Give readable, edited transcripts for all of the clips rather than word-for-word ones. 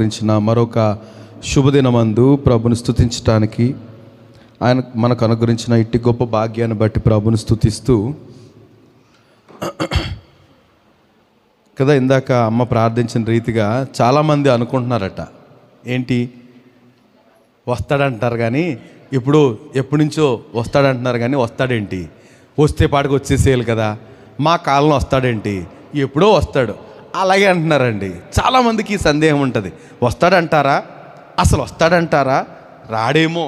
అనుగ్రహించిన మరొక శుభదినమందు ప్రభుని స్తుతించడానికి, ఆయన మనకు అనుగ్రహించిన ఇట్టి గొప్ప భాగ్యాన్ని బట్టి ప్రభుని స్తుతిస్తూ కదా, ఇందాక అమ్మ ప్రార్థించిన రీతిగా చాలామంది అనుకుంటున్నారట, ఏంటి వస్తాడంటారు కానీ ఎప్పటి నుంచో వస్తాడంటున్నారు కానీ వస్తాడేంటి, వస్తే పాటికి వచ్చేసేయాలి కదా, మా కాలంలో వస్తాడేంటి, ఎప్పుడో వస్తాడు, అలాగే అంటున్నారండి. చాలామందికి సందేహం ఉంటుంది, వస్తాడంటారా, అసలు వస్తాడంటారా, రాడేమో,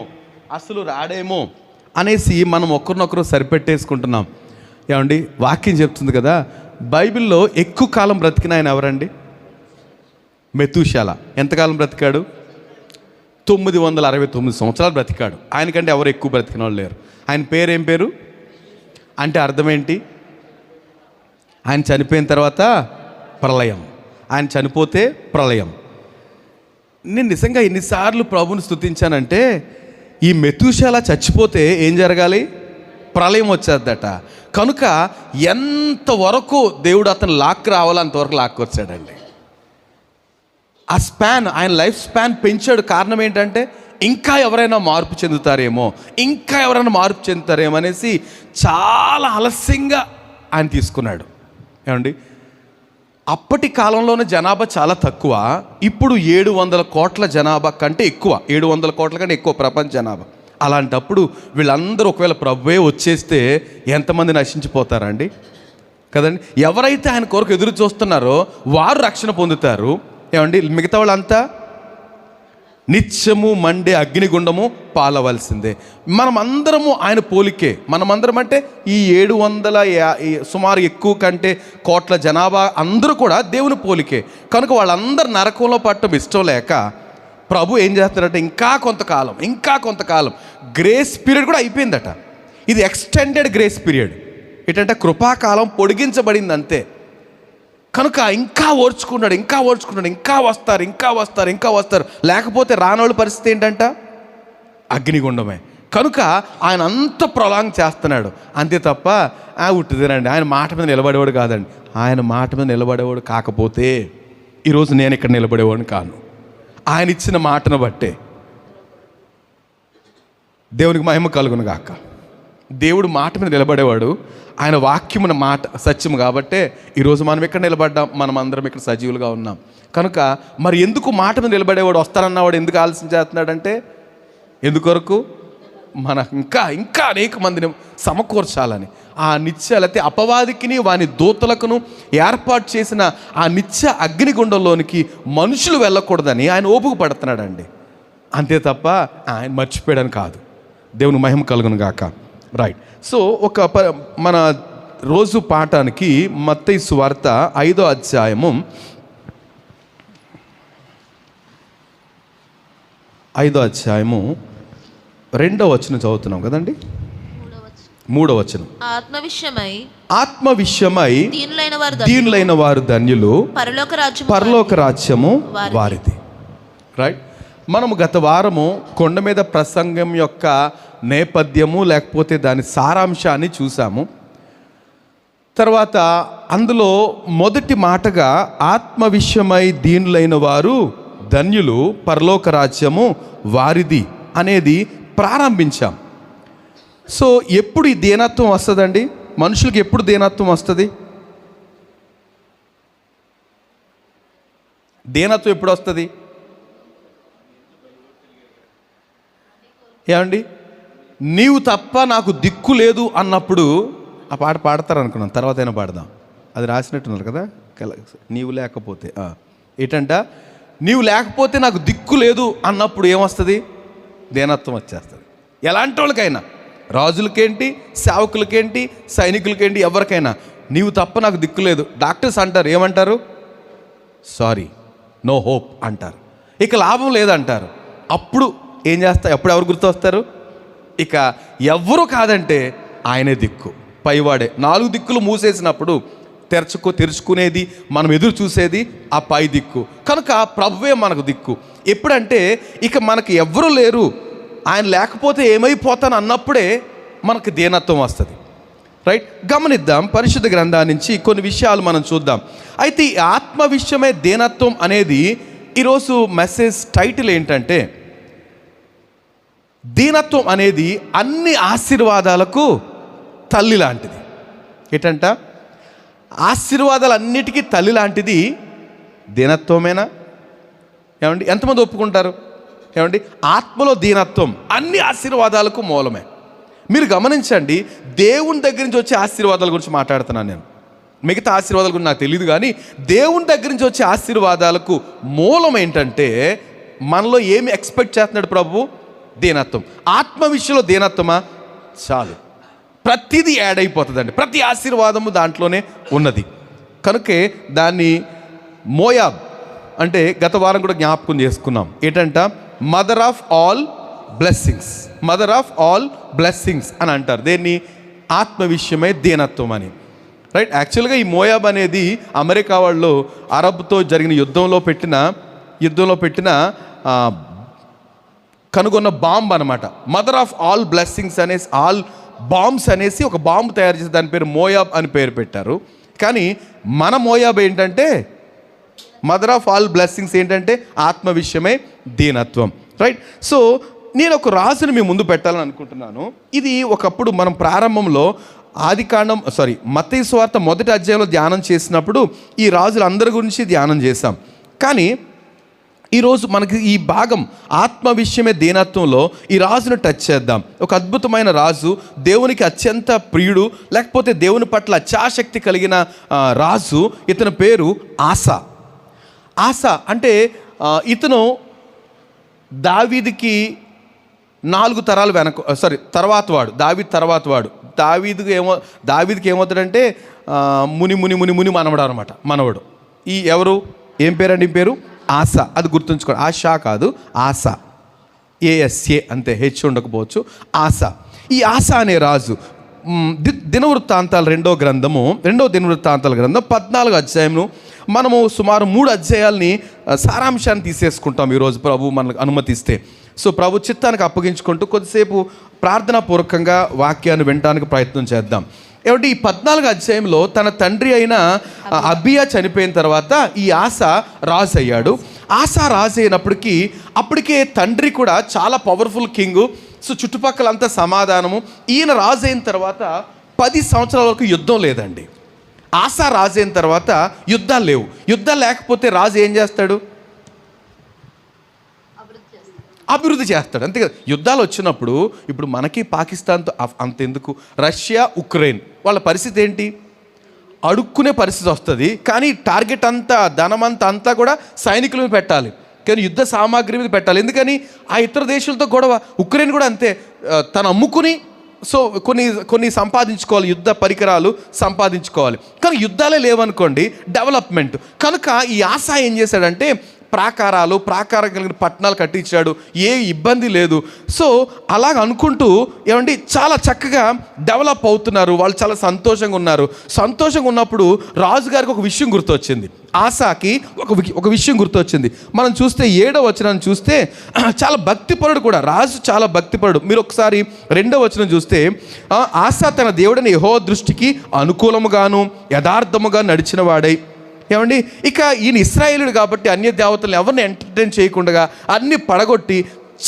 అసలు రాడేమో అనేసి మనం ఒకరినొకరు సరిపెట్టేసుకుంటున్నాం. ఏమండి, వాక్యం చెప్తుంది కదా, బైబిల్లో ఎక్కువ కాలం బ్రతికిన ఆయన ఎవరండి? మెతూషాల. ఎంతకాలం బ్రతికాడు? 969 సంవత్సరాలు బ్రతికాడు. ఆయనకంటే ఎవరు ఎక్కువ బ్రతికిన వాళ్ళు లేరు. ఆయన పేరు ఏం పేరు అంటే అర్థం ఏంటి? ఆయన చనిపోయిన తర్వాత ప్రళయం, ఆయన చనిపోతే ప్రళయం. నేను నిజంగా ఎన్నిసార్లు ప్రభుని స్తుతించానంటే, ఈ మెతూషాల చచ్చిపోతే ఏం జరగాలి? ప్రళయం వచ్చేద్దట. కనుక ఎంతవరకు దేవుడు అతను లాక్కు రావాలో అంతవరకు లాక్కొచ్చాడండి. ఆ స్పాన్, ఆయన లైఫ్ స్పాన్ పెంచాడు. కారణం ఏంటంటే, ఇంకా ఎవరైనా మార్పు చెందుతారేమో అనేసి చాలా ఆలస్యంగా ఆయన తీసుకున్నాడు. ఏమండి, అప్పటి కాలంలోనే జనాభా చాలా తక్కువ. ఇప్పుడు 700 కోట్ల జనాభా కంటే ఎక్కువ, 700 కోట్ల కంటే ఎక్కువ ప్రపంచ జనాభా. అలాంటప్పుడు వీళ్ళందరూ ఒకవేళ ప్రభువే వచ్చేస్తే ఎంతమంది నశించిపోతారండి కదండి. ఎవరైతే ఆయన కొరకు ఎదురు చూస్తున్నారో వారు రక్షణ పొందుతారు. ఏమండి, మిగతా వాళ్ళంతా నిత్యము మండే అగ్నిగుండము పాలవలసిందే. మనమందరము ఆయన పోలికే. మనమందరం అంటే ఈ 700 సుమారు ఎక్కువ కంటే కోట్ల జనాభా అందరూ కూడా దేవుని పోలికే. కనుక వాళ్ళందరూ నరకంలో పట్టడం ఇష్టం లేక ప్రభు ఏం చేస్తాడంటే, ఇంకా కొంతకాలం గ్రేస్ పీరియడ్ కూడా అయిపోయిందట. ఇది ఎక్స్టెండెడ్ గ్రేస్ పీరియడ్. ఏంటంటే కృపాకాలం పొడిగించబడింది అంతే. కనుక ఇంకా ఓర్చుకున్నాడు, ఇంకా వస్తారు. లేకపోతే రానోళ్ళ పరిస్థితి ఏంటంట? అగ్నిగుండమే. కనుక ఆయన అంత ప్రొలాంగ్ చేస్తున్నాడు అంతే తప్ప ఉట్టిదేనండి. ఆయన మాట మీద నిలబడేవాడు కాదండి. ఆయన మాట మీద నిలబడేవాడు కాకపోతే ఈరోజు నేను ఇక్కడ నిలబడేవాడిని కాను. ఆయన ఇచ్చిన మాటను బట్టే. దేవునికి మహిమ కలుగును గాక. దేవుడు మాట మీద నిలబడేవాడు. ఆయన వాక్యమున మాట సత్యము కాబట్టే ఈరోజు మనం ఇక్కడ నిలబడ్డాం, మనం అందరం ఇక్కడ సజీవులుగా ఉన్నాం. కనుక మరి ఎందుకు మాట మీద నిలబడేవాడు వస్తానన్నవాడు ఎందుకు ఆలస్యం చేస్తున్నాడంటే, ఎందుకొరకు? మన ఇంకా అనేక మందిని సమకూర్చాలని. ఆ నిత్య లేకపోతే అపవాదికిని వాని దూతలకును ఏర్పాటు చేసిన ఆ నిత్య అగ్నిగుండంలోనికి మనుషులు వెళ్ళకూడదని ఆయన ఓపిక పడుతున్నాడండి. అంతే తప్ప ఆయన మర్చిపోయాడని కాదు. దేవుని మహిమ కలుగును గాక. రైట్. సో మన రోజు పాఠానికి మత్తయి సువార్త 5వ అధ్యాయము 2వ వచనం చదువుతున్నాం కదండి. 3వ వచనం, ఆత్మ విషయమై దీనులైన వారు ధన్యులు, పరలోక రాజ్యము వారిది. రైట్. మనము గత వారము కొండ మీద ప్రసంగం యొక్క నేపథ్యము లేకపోతే దాని సారాంశాన్ని చూసాము. తర్వాత అందులో మొదటి మాటగా ఆత్మ విషయమై దీనులైన వారు ధన్యులు, పరలోక రాజ్యము వారిది అనేది ప్రారంభించాం. సో ఎప్పుడు ఈ దీనత్వం వస్తుందండి? మనుషులకి ఎప్పుడు దీనత్వం వస్తుంది? దీనత్వం ఎప్పుడు వస్తుంది? ఏమండి, నీవు తప్ప నాకు దిక్కు లేదు అన్నప్పుడు ఆ పాట పాడతారు అనుకున్నాను, తర్వాత అయినా పాడదాం. అది రాసినట్టున్నారు కదా, నీవు లేకపోతే ఏంటంట, నీవు లేకపోతే నాకు దిక్కు లేదు అన్నప్పుడు ఏమొస్తుంది? దీనత్వం వచ్చేస్తుంది. ఎలాంటి వాళ్ళకైనా, రాజులకేంటి, సేవకులకేంటి, సైనికులకేంటి, ఎవరికైనా నీవు తప్ప నాకు దిక్కు లేదు. డాక్టర్స్ అంటారు, ఏమంటారు? సారీ, నో హోప్ అంటారు. ఇక లాభం లేదంటారు. అప్పుడు ఏం చేస్తారు? ఎప్పుడు ఎవరు గుర్తొస్తారు? ఇక ఎవరు కాదంటే ఆయనే దిక్కు, పైవాడే. 4 దిక్కులు మూసేసినప్పుడు తెరుచుకునేది, మనం ఎదురు చూసేది ఆ పై దిక్కు. కనుక ప్రభువే మనకు దిక్కు. ఎప్పుడంటే ఇక మనకు ఎవ్వరూ లేరు, ఆయన లేకపోతే ఏమైపోతాను అన్నప్పుడే మనకు దీనత్వం వస్తుంది. రైట్. గమనిద్దాం, పరిశుద్ధ గ్రంథాన్ని నుంచి కొన్ని విషయాలు మనం చూద్దాం. అయితే ఈ ఆత్మ విషయమే దీనత్వం అనేది ఈరోజు మెసేజ్ టైటిల్ ఏంటంటే, దీనత్వం అనేది అన్ని ఆశీర్వాదాలకు తల్లి లాంటిది. ఏంటంట? ఆశీర్వాదాలన్నిటికీ తల్లి లాంటిది దీనత్వమేనా? ఏమండి, ఎంతమంది ఒప్పుకుంటారు? ఏమండి, ఆత్మలో దీనత్వం అన్ని ఆశీర్వాదాలకు మూలమే. మీరు గమనించండి, దేవుని దగ్గర నుంచి వచ్చే ఆశీర్వాదాల గురించి మాట్లాడుతున్నాను నేను. మిగతా ఆశీర్వాదాల గురించి నాకు తెలియదు, కానీ దేవుని దగ్గర నుంచి వచ్చే ఆశీర్వాదాలకు మూలం ఏంటంటే, మనలో ఏమి ఎక్స్పెక్ట్ చేస్తున్నాడు ప్రభువు? దీనత్వం. ఆత్మ విషయంలో దీనత్వమా? చాలు, ప్రతిదీ యాడ్ అయిపోతుందండి. ప్రతి ఆశీర్వాదము దాంట్లోనే ఉన్నది. కనుకే దాన్ని మోయాబ్ అంటే గత వారం కూడా జ్ఞాపకం చేసుకున్నాం. ఏంటంట? Mother of all blessings. Mother of all blessings అని అంటారు. దేన్ని? ఆత్మ విషయమే దీనత్వం అని. రైట్. యాక్చువల్గా ఈ మోయాబ్ అనేది అమెరికా వాళ్ళు అరబ్తో జరిగిన యుద్ధంలో పెట్టిన కనుగొన్న బాంబ్ అనమాట. మదర్ ఆఫ్ ఆల్ బ్లెస్సింగ్స్ అనేసి, ఆల్ బాంబ్స్ అనేసి ఒక బాంబు తయారు చేసి దాని పేరు మోయాబ్ అని పేరు పెట్టారు. కానీ మన మోయాబ్ ఏంటంటే, మదర్ ఆఫ్ ఆల్ బ్లెస్సింగ్స్ ఏంటంటే ఆత్మ విషయమే దీనత్వం. రైట్. సో నేను ఒక రాజుని మీ ముందు పెట్టాలని అనుకుంటున్నాను. ఇది ఒకప్పుడు మనం ప్రారంభంలో మత్తయి సువార్త 1వ అధ్యాయంలో ధ్యానం చేసినప్పుడు ఈ రాజులందరి గురించి ధ్యానం చేశాం. కానీ ఈరోజు మనకి ఈ భాగం ఆత్మ విషయమే దీనత్వంలో ఈ రాజును టచ్ చేద్దాం. ఒక అద్భుతమైన రాజు, దేవునికి అత్యంత ప్రియుడు, లేకపోతే దేవుని పట్ల అత్యాసక్తి కలిగిన రాజు. ఇతని పేరు ఆసా. ఆసా అంటే ఇతను దావీదుకి 4 తరాలు తర్వాత వాడు. దావీదుకి ఏమవుతాడంటే ముని మనవడు అనమాట. మనవడు. ఈ ఎవరు? ఏం పేరండి? పేరు ఆసా. అది గుర్తుంచుకోండి. ఆశా కాదు, ఆసా. ASA అంతే, హెచ్ ఉండకపోవచ్చు. ఆసా. ఈ ఆసా అనే రాజు దినవృత్తాంతాలు 2వ దినవృత్తాంతాల గ్రంథం 14వ అధ్యాయం మనము సుమారు 3 అధ్యాయాల్ని సారాంశాన్ని తీసేసుకుంటాం ఈరోజు, ప్రభు మనకు అనుమతిస్తే. సో ప్రభు చిత్తానికి అప్పగించుకుంటూ కొద్దిసేపు ప్రార్థనాపూర్వకంగా వాక్యాన్ని వినడానికి ప్రయత్నం చేద్దాం. ఏమంటే ఈ 14వ అధ్యాయంలో తన తండ్రి అయిన అబియా చనిపోయిన తర్వాత ఈ ఆసా రాజు అయ్యాడు. ఆసా రాజు అయినప్పటికీ అప్పటికే తండ్రి కూడా చాలా పవర్ఫుల్ కింగ్. సో చుట్టుపక్కలంతా సమాధానము. ఈయన రాజు అయిన తర్వాత 10 సంవత్సరాల వరకు యుద్ధం లేదండి. ఆసా రాజు అయిన తర్వాత యుద్ధాలు లేవు. యుద్ధాలు లేకపోతే రాజు ఏం చేస్తాడు? అభివృద్ధి చేస్తాడు. అంతే కదా. యుద్ధాలు వచ్చినప్పుడు ఇప్పుడు మనకి పాకిస్తాన్తో అంతెందుకు, రష్యా ఉక్రెయిన్ వాళ్ళ పరిస్థితి ఏంటి? అడుక్కునే పరిస్థితి వస్తుంది. కానీ టార్గెట్ అంతా, ధనమంతా కూడా సైనికుల మీద పెట్టాలి, కానీ యుద్ధ సామాగ్రి మీద పెట్టాలి. ఎందుకని? ఆ ఇతర దేశాలతో గొడవ. ఉక్రెయిన్ కూడా అంతే, తను అమ్ముకుని సో కొన్ని సంపాదించుకోవాలి, యుద్ధ పరికరాలు సంపాదించుకోవాలి. కానీ యుద్ధాలే లేవనుకోండి, డెవలప్మెంట్. కనుక ఈ ఆశా ఏం చేశాడంటే ప్రాకారం కలిగిన పట్టణాలు కట్టించాడు. ఏ ఇబ్బంది లేదు. సో అలాగ అనుకుంటూ ఏమండి చాలా చక్కగా డెవలప్ అవుతున్నారు. వాళ్ళు చాలా సంతోషంగా ఉన్నారు. సంతోషంగా ఉన్నప్పుడు రాజుగారికి ఒక విషయం గుర్తొచ్చింది. ఆసాకి ఒక విషయం గుర్తొచ్చింది. మనం చూస్తే 7వ వచనం చూస్తే చాలా భక్తిపరుడు కూడా. రాజు చాలా భక్తిపరుడు. మీరు ఒకసారి 2వ వచనం చూస్తే, ఆసా తన దేవుడిని యెహోవా దృష్టికి అనుకూలముగాను యథార్థముగా నడిచిన వాడై. ఏమండి, ఇక ఈయన ఇశ్రాయేలుడు కాబట్టి అన్య దేవతలను ఎవరిని ఎంటర్టైన్ చేయకుండా అన్ని పడగొట్టి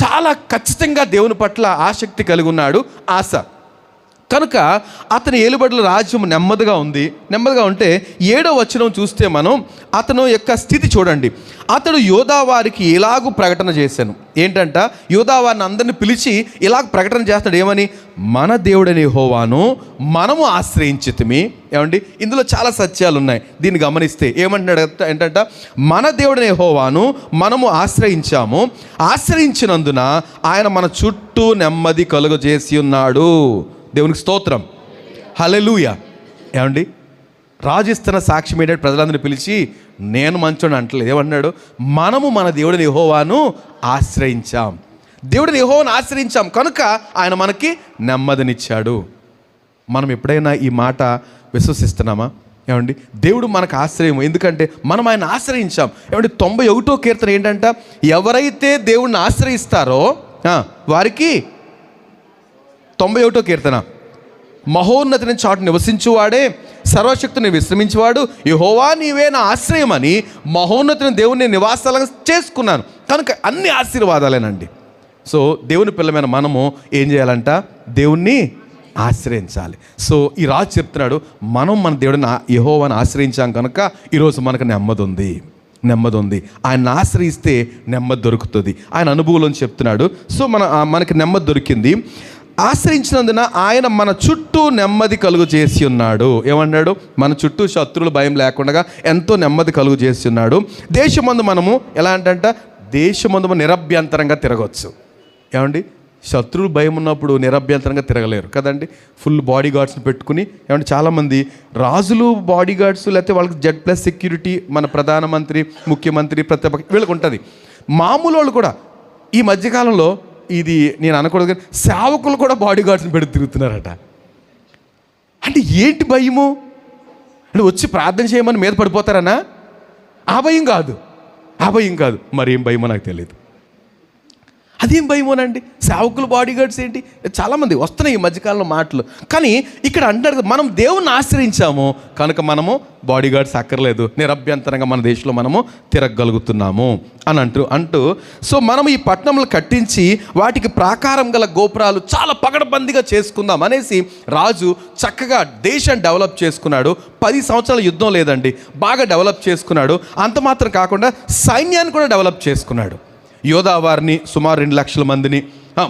చాలా ఖచ్చితంగా దేవుని పట్ల ఆసక్తి కలిగి ఉన్నాడు ఆసా. కనుక అతని ఏలుబడిలో రాజ్యం నెమ్మదిగా ఉంటే 7వ వచనం చూస్తే మనం అతను యొక్క స్థితి చూడండి. అతడు యోధావారికి ఇలాగూ ప్రకటన చేశాను. ఏంటంట? యోధావారిని అందరిని పిలిచి ఇలాగ ప్రకటన చేస్తాడు. ఏమని? మన దేవుడని యెహోవాను మనము ఆశ్రయించితిమి. ఏమండి, ఇందులో చాలా సత్యాలు ఉన్నాయి. దీన్ని గమనిస్తే ఏమంటున్నాడు? ఏంటంట? మన దేవుడని యెహోవాను మనము ఆశ్రయించినందున ఆయన మన చుట్టూ నెమ్మది కలుగజేసి ఉన్నాడు. దేవునికి స్తోత్రం, హల్లెలూయా. ఏమండి, రాజు ఇస్తున్న సాక్ష్యం ఏంటంటే ప్రజలందరినీ పిలిచి నేను మంచోని అంటలేదు. ఏమన్నాడు? మనము మన దేవుడిని యెహోవాను ఆశ్రయించాం. దేవుడిని యెహోవాను ఆశ్రయించాం కనుక ఆయన మనకి నెమ్మదినిచ్చాడు. మనం ఎప్పుడైనా ఈ మాట విశ్వసిస్తున్నామా? ఏమండి, దేవుడు మనకు ఆశ్రయం. ఎందుకంటే మనం ఆయన ఆశ్రయించాం. ఏమండి, 91వ కీర్తన ఏంటంట? ఎవరైతే దేవుడిని ఆశ్రయిస్తారో వారికి 91వ కీర్తన, మహోన్నతిని చాటు నివసించువాడే సర్వశక్తిని విశ్రమించేవాడు యెహోవా నీవే నా ఆశ్రయమని మహోన్నతుని దేవుని నివాసాలుగా చేసుకున్నాను. కనుక అన్ని ఆశీర్వాదాలేనండి. సో దేవుని పిల్లమైన మనము ఏం చేయాలంట? దేవుణ్ణి ఆశ్రయించాలి. సో ఈ రాజు చెప్తున్నాడు, మనం మన దేవుడిని యెహోవాని ఆశ్రయించాం కనుక ఈరోజు మనకు నెమ్మది ఉంది. ఆయన ఆశ్రయిస్తే నెమ్మది దొరుకుతుంది. ఆయన అనుభవంలో చెప్తున్నాడు. సో మనకి నెమ్మది దొరికింది. ఆశ్రయించినందున ఆయన మన చుట్టూ నెమ్మది కలుగు చేసి ఉన్నాడు. ఏమన్నాడు? మన చుట్టూ శత్రువులు భయం లేకుండా ఎంతో నెమ్మది కలుగు చేసి ఉన్నాడు. దేశమందు మనము ఎలా అంటే దేశమందు నిరభ్యంతరంగా తిరగవచ్చు. ఏమండి, శత్రువులు భయం ఉన్నప్పుడు నిరభ్యంతరంగా తిరగలేరు కదండి. ఫుల్ బాడీ గార్డ్స్ని పెట్టుకుని, ఏమంటే చాలామంది రాజులు బాడీ గార్డ్స్, లేకపోతే వాళ్ళకి Z+ సెక్యూరిటీ, మన ప్రధానమంత్రి, ముఖ్యమంత్రి, ప్రతిపక్ష వీళ్ళకి ఉంటుంది. మామూలు వాళ్ళు కూడా ఈ మధ్యకాలంలో, ఇది నేను అనకూడదు కానీ, సేవకులు కూడా బాడీ గార్డ్స్ని పెట్టి తిరుగుతున్నారట. అంటే ఏంటి భయము? అంటే వచ్చి ప్రార్థన చేయమని మీద పడిపోతారనా? ఆ భయం కాదు. మరేం భయమో నాకు తెలియదు. అదేం భయమోనండి? సేవకులు బాడీ గార్డ్స్ ఏంటి? చాలామంది వస్తున్నాయి ఈ మధ్యకాలంలో మాటలు. కానీ ఇక్కడ అంటారు, మనం దేవుణ్ణి ఆశ్రయించాము కనుక మనము బాడీ గార్డ్స్ అక్కర్లేదు, నిరభ్యంతరంగా మన దేశంలో మనము తిరగగలుగుతున్నాము అని అంటూ సో మనం ఈ పట్టణంలో కట్టించి వాటికి ప్రాకారం గల గోపురాలు చాలా పగడబందిగా చేసుకుందాం అనేసి రాజు చక్కగా దేశాన్ని డెవలప్ చేసుకున్నాడు. 10 సంవత్సరాల యుద్ధం లేదండి, బాగా డెవలప్ చేసుకున్నాడు. అంత మాత్రం కాకుండా సైన్యాన్ని కూడా డెవలప్ చేసుకున్నాడు. యోధా వారిని సుమారు 2 లక్షల మందిని,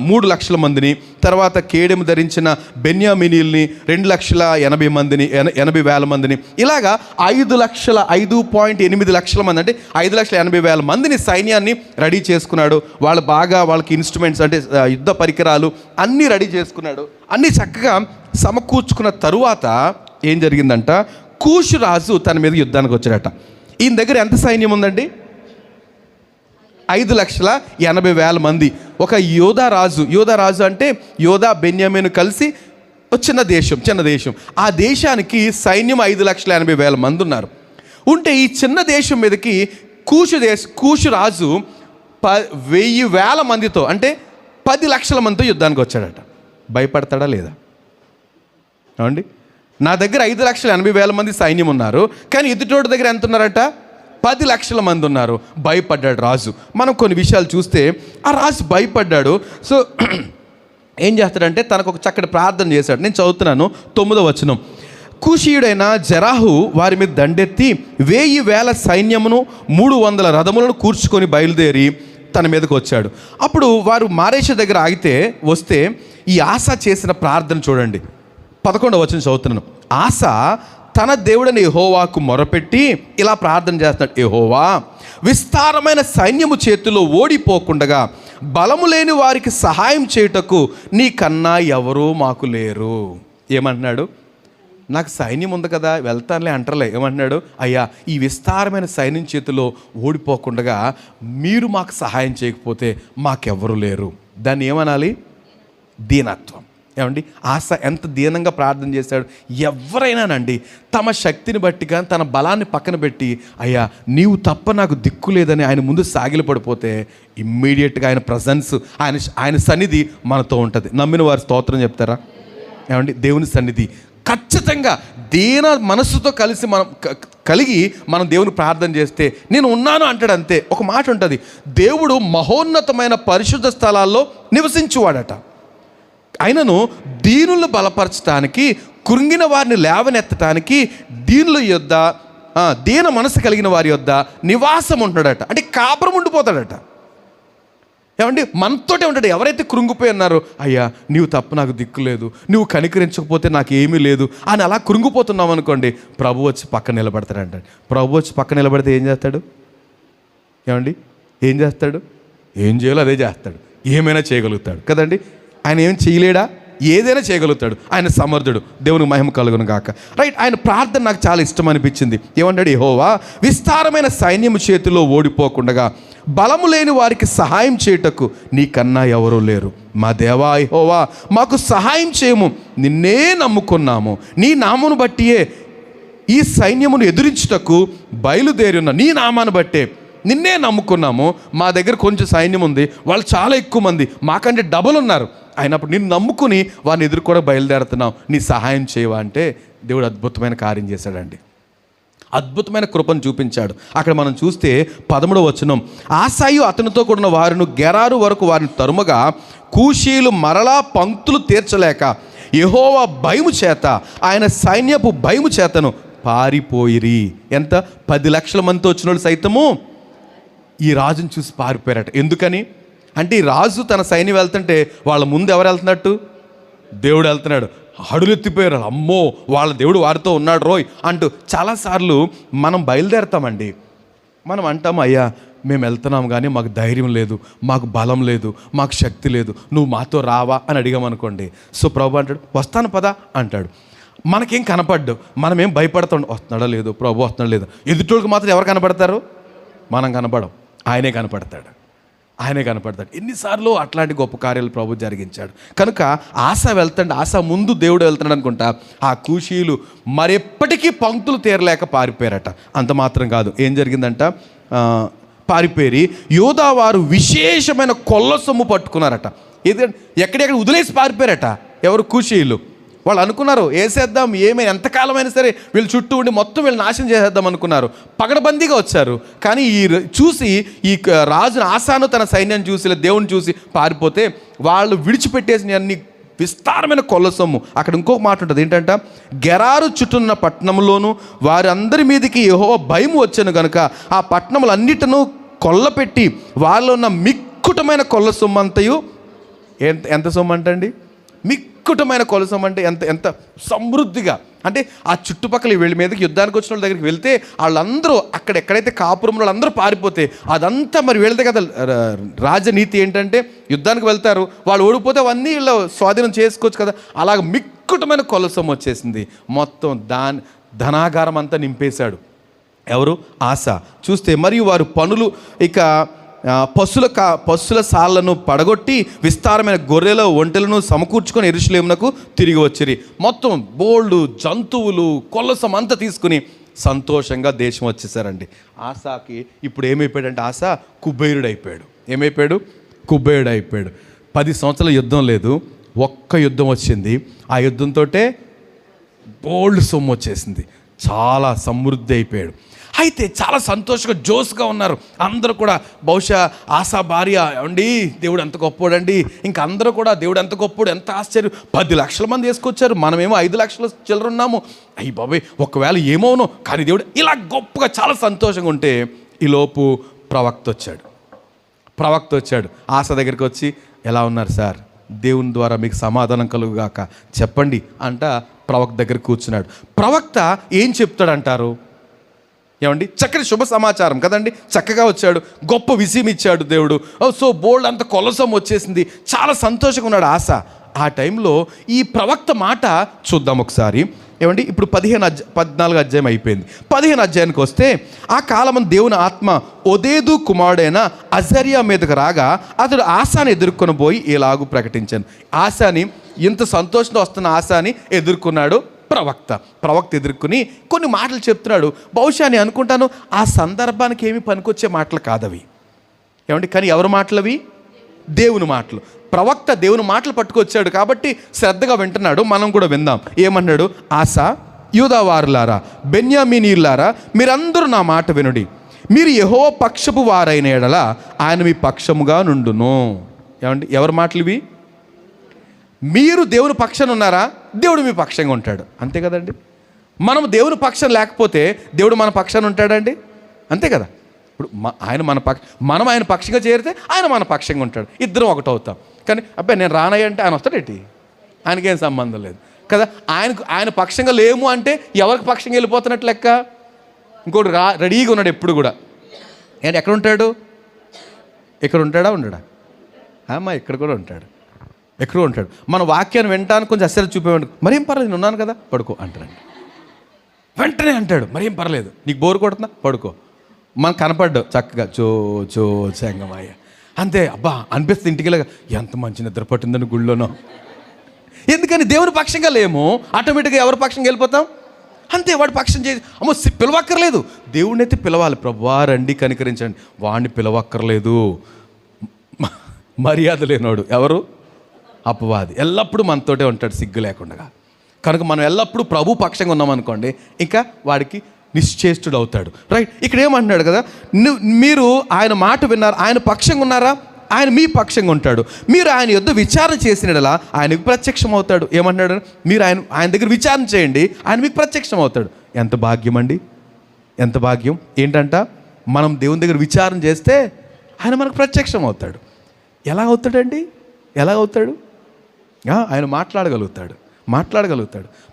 3 లక్షల మందిని, తర్వాత కేడెము ధరించిన బెన్యామినీల్ని 2,80,000 మందిని, 80,000 మందిని, ఇలాగా 5.8 లక్షల మంది, అంటే 5,80,000 మందిని సైన్యాన్ని రెడీ చేసుకున్నాడు. వాళ్ళకి ఇన్స్ట్రుమెంట్స్ అంటే యుద్ధ పరికరాలు అన్నీ రెడీ చేసుకున్నాడు. అన్నీ చక్కగా సమకూర్చుకున్న తరువాత ఏం జరిగిందంట? కూషు రాజు తన మీద యుద్ధానికి వచ్చాడట. ఈయన దగ్గర ఎంత సైన్యం ఉందండి? 5,80,000 మంది. ఒక యోధా రాజు అంటే యోధా బెన్యామీను కలిసి చిన్న దేశం. ఆ దేశానికి సైన్యం 5,80,000 మంది ఉన్నారు. ఉంటే ఈ చిన్న దేశం మీదకి కూషు రాజు 1,000 మందితో, అంటే 10 లక్షల మందితో యుద్ధానికి వచ్చాడట. భయపడతాడా లేదా? ఏమండి, నా దగ్గర 5,80,000 మంది సైన్యం ఉన్నారు, కానీ ఎదుటోడి దగ్గర ఎంత ఉన్నారట? 10 లక్షల మంది ఉన్నారు. భయపడ్డాడు రాజు. మనం కొన్ని విషయాలు చూస్తే ఆ రాజు భయపడ్డాడు. సో ఏం చేస్తాడంటే తనకు ఒక చక్కటి ప్రార్థన చేశాడు. నేను చదువుతున్నాను 9వ వచనం. కూషీయుడైన జరాహు వారి మీద దండెత్తి 1,000 సైన్యమును 300 రథములను కూర్చుకొని బయలుదేరి తన మీదకు వచ్చాడు. అప్పుడు వారు మారేష దగ్గర వస్తే ఈ ఆస చేసిన ప్రార్థన చూడండి. 11వ వచనం చదువుతున్నాను. ఆస తన దేవుడని యెహోవాకు మొరపెట్టి ఇలా ప్రార్థన చేస్తున్నాడు. యెహోవా, విస్తారమైన సైన్యము చేతిలో ఓడిపోకుండగా బలము లేని వారికి సహాయం చేయుటకు నీకన్నా ఎవరూ మాకు లేరు. ఏమంటున్నాడు? నాకు సైన్యం ఉంది కదా, వెళ్తానులే అంటలే. ఏమంటున్నాడు? అయ్యా, ఈ విస్తారమైన సైన్యం చేతిలో ఓడిపోకుండగా మీరు మాకు సహాయం చేయకపోతే మాకెవ్వరూ లేరు. దాన్ని ఏమనాలి? దీనత్వం. ఏమండి, ఆశ ఎంత దీనంగా ప్రార్థన చేశాడు. ఎవరైనానండి తమ శక్తిని బట్టి కానీ తన బలాన్ని పక్కన పెట్టి, అయ్యా నీవు తప్ప నాకు దిక్కు లేదని ఆయన ముందు సాగిలపడిపోతే ఇమ్మీడియట్గా ఆయన ప్రజెన్స్, ఆయన సన్నిధి మనతో ఉంటుంది. నమ్మిన వారి స్తోత్రం చెప్తారా? ఏమండి, దేవుని సన్నిధి ఖచ్చితంగా దీన మనస్సుతో కలిగి మనం దేవుని ప్రార్థన చేస్తే నేను ఉన్నాను అంటాడు. అంతే. ఒక మాట ఉంటుంది, దేవుడు మహోన్నతమైన పరిశుద్ధ స్థలాల్లో నివసించువాడట. ఆయనను దీనులను బలపరచడానికి, కృంగిన వారిని లేవనెత్తడానికి, దీనుల యొద్ద దీన మనసు కలిగిన వారి యొద్ద నివాసం ఉంటున్నాడట. అంటే కాపురం ఉండిపోతాడట. ఏమండి, మనతోటే ఉంటాడు. ఎవరైతే కృంగిపోయి ఉన్నారో, అయ్యా నీవు తప్ప నాకు దిక్కు లేదు, నువ్వు కనికరించకపోతే నాకు ఏమీ లేదు అని అలా కృంగిపోతున్నావు అనుకోండి, ప్రభు వచ్చి పక్కన నిలబడతాడంట. ప్రభు వచ్చి పక్కన నిలబడితే ఏం చేస్తాడు? ఏమండి, ఏం చేస్తాడు? ఏం చేయాలో అదే చేస్తాడు. ఏమైనా చేయగలుగుతాడు కదండి. ఆయన ఏం చేయలేడా? ఏదైనా చేయగలుగుతాడు. ఆయన సమర్థుడు. దేవునికి మహిమ కలుగును గాక. రైట్. ఆయన ప్రార్థన నాకు చాలా ఇష్టం అనిపించింది. ఏమన్నాడు? యెహోవా, విస్తారమైన సైన్యము చేతిలో ఓడిపోకుండగా బలము లేని వారికి సహాయం చేయుటకు నీకన్నా ఎవరూ లేరు. మా దేవా యెహోవా, మాకు సహాయం చేయము, నిన్నే నమ్ముకున్నాము. నీ నామమును బట్టియే ఈ సైన్యమును ఎదురించుటకు బయలుదేరి ఉన్న నీ నామాన్ని బట్టే నిన్నే నమ్ముకున్నాము, మా దగ్గర కొంచెం సైన్యం ఉంది, వాళ్ళు చాలా ఎక్కువ మంది, మాకంటే డబుల్ ఉన్నారు, అయినప్పుడు నిన్ను నమ్ముకుని వారిని ఎదుర్కోవడం బయలుదేరుతున్నాం, నీ సహాయం చేయవా అంటే దేవుడు అద్భుతమైన కార్యం చేశాడండి. అద్భుతమైన కృపను చూపించాడు. అక్కడ మనం చూస్తే 13వ వచనం, ఆసాయు అతనితో కూడిన వారిని గెరారు వరకు వారిని తరుమగా కూషీలు మరలా పంక్తులు తీర్చలేక యెహోవా భయము చేత ఆయన సైన్యపు భయము చేతను పారిపోయిరి. ఎంత 10 లక్షల మందితో వచ్చిన వాళ్ళు సైతము ఈ రాజును చూసి పారిపోయారట. ఎందుకని అంటే ఈ రాజు తన సైన్యం వెళ్తుంటే వాళ్ళ ముందు ఎవరు వెళ్తున్నట్టు? దేవుడు వెళ్తున్నాడు. హడులెత్తిపోయారు, అమ్మో వాళ్ళ దేవుడు వారితో ఉన్నాడు రోయ్ అంటూ. చాలాసార్లు మనం బయలుదేరతామండి, మనం అంటాము, అయ్యా మేము వెళ్తున్నాం కానీ మాకు ధైర్యం లేదు, మాకు బలం లేదు, మాకు శక్తి లేదు, నువ్వు మాతో రావా అని అడిగామనుకోండి. సో ప్రభు అంటాడు వస్తాను పదా అంటాడు. మనకేం కనపడ్డు, మనమేం భయపడతాం, వస్తున్నాడో లేదు, ప్రభు వస్తున్నాడు లేదు. ఎదుటోళ్ళకి మాత్రం ఎవరు కనపడతారు? మనం కనపడం, ఆయనే కనపడతాడు, ఆయనే కనపడతాడు. ఎన్నిసార్లు అట్లాంటి గొప్ప కార్యాలు ప్రభు జరిగించాడు. కనుక ఆశ వెళ్తాడు, ఆశ ముందు దేవుడు వెళ్తున్నాడు అనుకుంటా. ఆ కూషీలు మరెప్పటికీ పంక్తులు తీరలేక పారిపోయారట. అంత మాత్రం కాదు, ఏం జరిగిందంట, పారిపోయి యోధా వారు విశేషమైన కొల్ల సొమ్ము పట్టుకున్నారట. ఎక్కడెక్కడ వదిలేసి పారిపోయారట. ఎవరు? కూషీలు. వాళ్ళు అనుకున్నారు వేసేద్దాం, ఏమైనా ఎంతకాలమైనా సరే వీళ్ళు చుట్టూ ఉండి మొత్తం వీళ్ళు నాశనం చేసేద్దాం అనుకున్నారు. పగడబందీగా వచ్చారు. కానీ చూసి ఈ రాజును ఆసాను తన సైన్యాన్ని చూసి దేవుని చూసి పారిపోతే వాళ్ళు విడిచిపెట్టేసిన అన్ని విస్తారమైన కొల్ల సొమ్ము. అక్కడ ఇంకొక మాట ఉంటుంది ఏంటంట, గెరారు చుట్టూన్న పట్టణంలోను వారి అందరి మీదకి యెహోవా భయం వచ్చాను కనుక ఆ పట్టణములన్నిటినూ కొల్లపెట్టి వాళ్ళలో ఉన్న మిక్కుటమైన కొల్ల సొమ్ము అంతయు. ఎంత సొమ్ము అంటండి? మిక్కుటమైన కొల్ల సొమ్ము అంటే ఎంత ఎంత సమృద్ధిగా అంటే ఆ చుట్టుపక్కల వీళ్ళ మీదకి యుద్ధానికి వచ్చిన వాళ్ళ దగ్గరికి వెళ్తే వాళ్ళందరూ అక్కడ ఎక్కడైతే కాపురం వాళ్ళందరూ పారిపోతే అదంతా మరి వీళ్ళదే కదా రాజనీతి. ఏంటంటే యుద్ధానికి వెళ్తారు, వాళ్ళు ఓడిపోతే అవన్నీ వీళ్ళు స్వాధీనం చేసుకోవచ్చు కదా. అలాగ మిక్కుటమైన కొల్ల సొమ్ము వచ్చేసింది. మొత్తం ధనాగారం అంతా నింపేశాడు. ఎవరు? ఆశ. చూస్తే మరియు వారు పనులు ఇక పశుల సాళ్లను పడగొట్టి విస్తారమైన గొర్రెల ఒంటెలను సమకూర్చుకొని యెరూషలేమునకు తిరిగి వచ్చిరి. మొత్తం బోల్డు జంతువులు కొల్లసం అంతా తీసుకుని సంతోషంగా దేశం వచ్చేసారండి. ఆశాకి ఇప్పుడు ఏమైపోయాడంటే ఆశ కుబేరుడు అయిపోయాడు. ఏమైపోయాడు? కుబేరుడు అయిపోయాడు. 10 సంవత్సరాల యుద్ధం లేదు, ఒక్క యుద్ధం వచ్చింది. ఆ యుద్ధంతో బోల్డ్ సొమ్ము వచ్చేసింది, చాలా సమృద్ధి అయిపోయాడు. అయితే చాలా సంతోషంగా జోస్గా ఉన్నారు అందరూ కూడా. బహుశా ఆశా భార్య, అండి దేవుడు ఎంత గొప్పోడండి, ఇంకా అందరూ కూడా దేవుడు ఎంత గొప్పోడు, ఎంత ఆశ్చర్యం, 10 లక్షల మంది వేసుకొచ్చారు, మనమేమో 5 లక్షల చిల్లర ఉన్నాము, అయ్యి బాబాయ్ ఒకవేళ ఏమోనో, కానీ దేవుడు ఇలా గొప్పగా చాలా సంతోషంగా ఉంటే ఈలోపు ప్రవక్త వచ్చాడు. ఆశ దగ్గరికి వచ్చి, ఎలా ఉన్నారు సార్, దేవుని ద్వారా మీకు సమాధానం కలుగుగాక చెప్పండి అంట. ప్రవక్త దగ్గర కూర్చున్నాడు. ప్రవక్త ఏం చెప్తాడంటారు? ఏమండి, చక్కటి శుభ సమాచారం కదండి. చక్కగా వచ్చాడు, గొప్ప విజయం ఇచ్చాడు దేవుడు. సో బోల్డ్ అంత కొలసం వచ్చేసింది, చాలా సంతోషంగా ఉన్నాడు ఆశ. ఆ టైంలో ఈ ప్రవక్త మాట చూద్దాం ఒకసారి. ఏమండి, ఇప్పుడు 14 అధ్యాయం అయిపోయింది. 15 అధ్యాయానికి వస్తే, ఆ కాలం దేవుని ఆత్మ ఒదేదు కుమారుడైన అజర్యా మీదకు రాగా అతడు ఆశాని ఎదుర్కొని పోయి ఇలాగూ ప్రకటించాను. ఆశాని, ఇంత సంతోషంతో వస్తున్న ఆశాని ఎదుర్కొన్నాడు ప్రవక్త ఎదుర్కొని కొన్ని మాటలు చెప్తున్నాడు. బహుశా నేను అనుకుంటాను ఆ సందర్భానికి ఏమి పనికొచ్చే మాటలు కాదవి. ఏమండి, కానీ ఎవరి మాటలు అవి? దేవుని మాటలు. ప్రవక్త దేవుని మాటలు పట్టుకొచ్చాడు కాబట్టి శ్రద్ధగా వింటున్నాడు. మనం కూడా విందాం. ఏమన్నాడు? ఆశ, యూదావారులారా, బెన్యామీనీయులారా, మీరందరూ నా మాట వినుడి. మీరు యెహోవా పక్షపు వారైన యెడల ఆయన మీ పక్షముగా నుండును. ఏమండి, ఎవరి మాటలు ఇవి? మీరు దేవుని పక్షాన ఉన్నారా, దేవుడు మీ పక్షంగా ఉంటాడు. అంతే కదండి. మనం దేవుని పక్షం లేకపోతే దేవుడు మన పక్షాన ఉంటాడండి. అంతే కదా. ఇప్పుడు మనం ఆయన పక్షంగా చేరితే ఆయన మన పక్షంగా ఉంటాడు, ఇద్దరం ఒకటి అవుతాం. కానీ అబ్బాయి నేను రానయ్య అంటే ఆయన వస్తాడేంటి? ఆయనకేం సంబంధం లేదు కదా. ఆయన పక్షంగా లేము అంటే ఎవరికి పక్షంగా వెళ్ళిపోతున్నట్టు లెక్క. ఇంకోటి రెడీగా ఉన్నాడు ఎప్పుడు కూడా. ఏంటి, ఎక్కడ ఉంటాడు? ఇక్కడ ఉంటాడా? ఉండడా? అమ్మా, ఇక్కడ కూడా ఉంటాడు, ఎక్కడో ఉంటాడు. మన వాక్యాన్ని వినటానికి కొంచెం అశ్చర్యం చూపేవాడు. మరేం పర్లేదు, నేను ఉన్నాను కదా, పడుకో అంటాడు. వెంటనే అంటాడు, మరేం పర్లేదు, నీకు బోరు కొడుతున్నా, పడుకో. మనకు కనపడ్డావు చక్కగా చో చెంగమాయ అంతే. అబ్బా అనిపిస్తుంది ఇంటికి, ఎంత మంచి నిద్ర పట్టిందని గుళ్ళోనో. ఎందుకని దేవుని పక్షంగా లేము, ఆటోమేటిక్గా ఎవరి పక్షంగా వెళ్ళిపోతాం? అంతే. వాడు పక్షం చేసి అమ్మో పిలవక్కర్లేదు. దేవుడిని అయితే పిలవాలి, ప్రభువా రండి కనికరించండి. వాడిని పిలవక్కర్లేదు. మర్యాద లేనోడు ఎవరు? అపవాది. ఎల్లప్పుడూ మనతోటే ఉంటాడు సిగ్గు లేకుండా. కనుక మనం ఎల్లప్పుడూ ప్రభు పక్షంగా ఉన్నామనుకోండి, ఇంకా వాడికి నిశ్చేష్టుడు అవుతాడు. రైట్. ఇక్కడ ఏమంటున్నాడు కదా, మీరు ఆయన మాట విన్నారు, ఆయన పక్షంగా ఉన్నారా, ఆయన మీ పక్షంగా ఉంటాడు. మీరు ఆయన యొద్ద విచారణ చేసినలా ఆయనకు ప్రత్యక్షం అవుతాడు. ఏమంటున్నాడు? మీరు ఆయన దగ్గర విచారణ చేయండి, ఆయన మీకు ప్రత్యక్షం అవుతాడు. ఎంత భాగ్యం అండి, ఎంత భాగ్యం. ఏంటంట, మనం దేవుని దగ్గర విచారణ చేస్తే ఆయన మనకు ప్రత్యక్షం అవుతాడు. ఎలా అవుతాడండి? ఎలా అవుతాడు? ఆయన మాట్లాడగలుగుతాడు.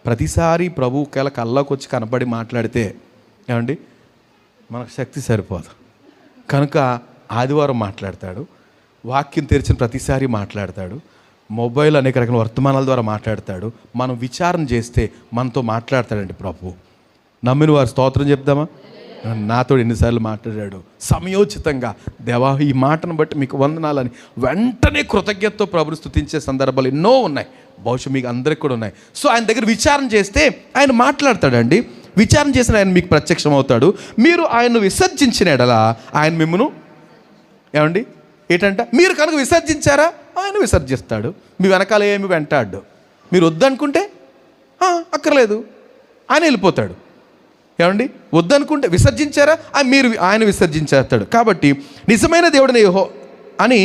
ప్రతిసారి ప్రభు ఒకవేళ కల్లోకి వచ్చి కనపడి మాట్లాడితే ఏమండి మనకు శక్తి సరిపోదు. కనుక ఆదివారం మాట్లాడతాడు, వాక్యం తెరిచిన ప్రతిసారి మాట్లాడతాడు, మొబైల్ అనేక రకాల వర్తమానాల ద్వారా మాట్లాడతాడు. మనం విచారణ చేస్తే మనతో మాట్లాడతాడండి ప్రభు. నమ్మిన వారు స్తోత్రం చెప్దామా? నాతో ఎన్నిసార్లు మాట్లాడాడు సమయోచితంగా. దేవా ఈ మాటను బట్టి మీకు వందనాలని వెంటనే కృతజ్ఞతతో ప్రభుని స్తుతించే సందర్భాలు ఎన్నో ఉన్నాయి. బహుశా మీకు అందరికి కూడా ఉన్నాయి. సో ఆయన దగ్గర విచారణ చేస్తే ఆయన మాట్లాడతాడండి. విచారణ చేసిన ఆయన మీకు ప్రత్యక్షం అవుతాడు. మీరు ఆయన్ను విసర్జించిన ఎడల ఆయన మిమ్మను ఏమండి ఏంటంట, మీరు కనుక విసర్జించారా ఆయన విసర్జిస్తాడు. మీ వెనకాల ఏమి వెంటాడు. మీరు వద్దనుకుంటే అక్కర్లేదు, ఆయన వెళ్ళిపోతాడు. ఏమండి వద్దనుకుంటే విసర్జించారా ఆయన విసర్జించేస్తాడు. కాబట్టి నిజమైన దేవుడిని యెహోవా అని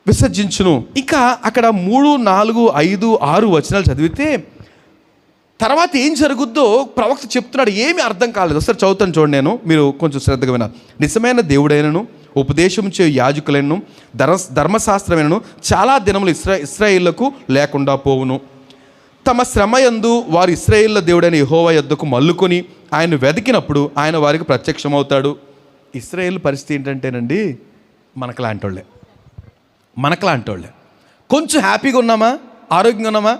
విసర్జించును. ఇంకా అక్కడ 3, 4, 5, 6 వచనాలు చదివితే తర్వాత ఏం జరుగుద్దో ప్రవక్త చెప్తున్నాడు. ఏమీ అర్థం కాలేదు. ఒకసారి చదువుతాను చూడండి, నేను మీరు కొంచెం శ్రద్ధగా వినాలి. నిజమైన దేవుడైనను ఉపదేశం చే యాజకులను ధర్మశాస్త్రమైనను చాలా దినములు ఇశ్రాయేలుకు లేకుండా పోవును. తమ శ్రమయందు వారు ఇశ్రాయేళ్ల దేవుడైన యెహోవా యొద్దకు మల్లుకొని ఆయన వెతికినప్పుడు ఆయన వారికి ప్రత్యక్షమవుతాడు. ఇశ్రాయేల్ పరిస్థితి ఏంటంటేనండి మనకులాంటోళ్ళే. కొంచెం హ్యాపీగా ఉన్నామా, ఆరోగ్యంగా ఉన్నామా,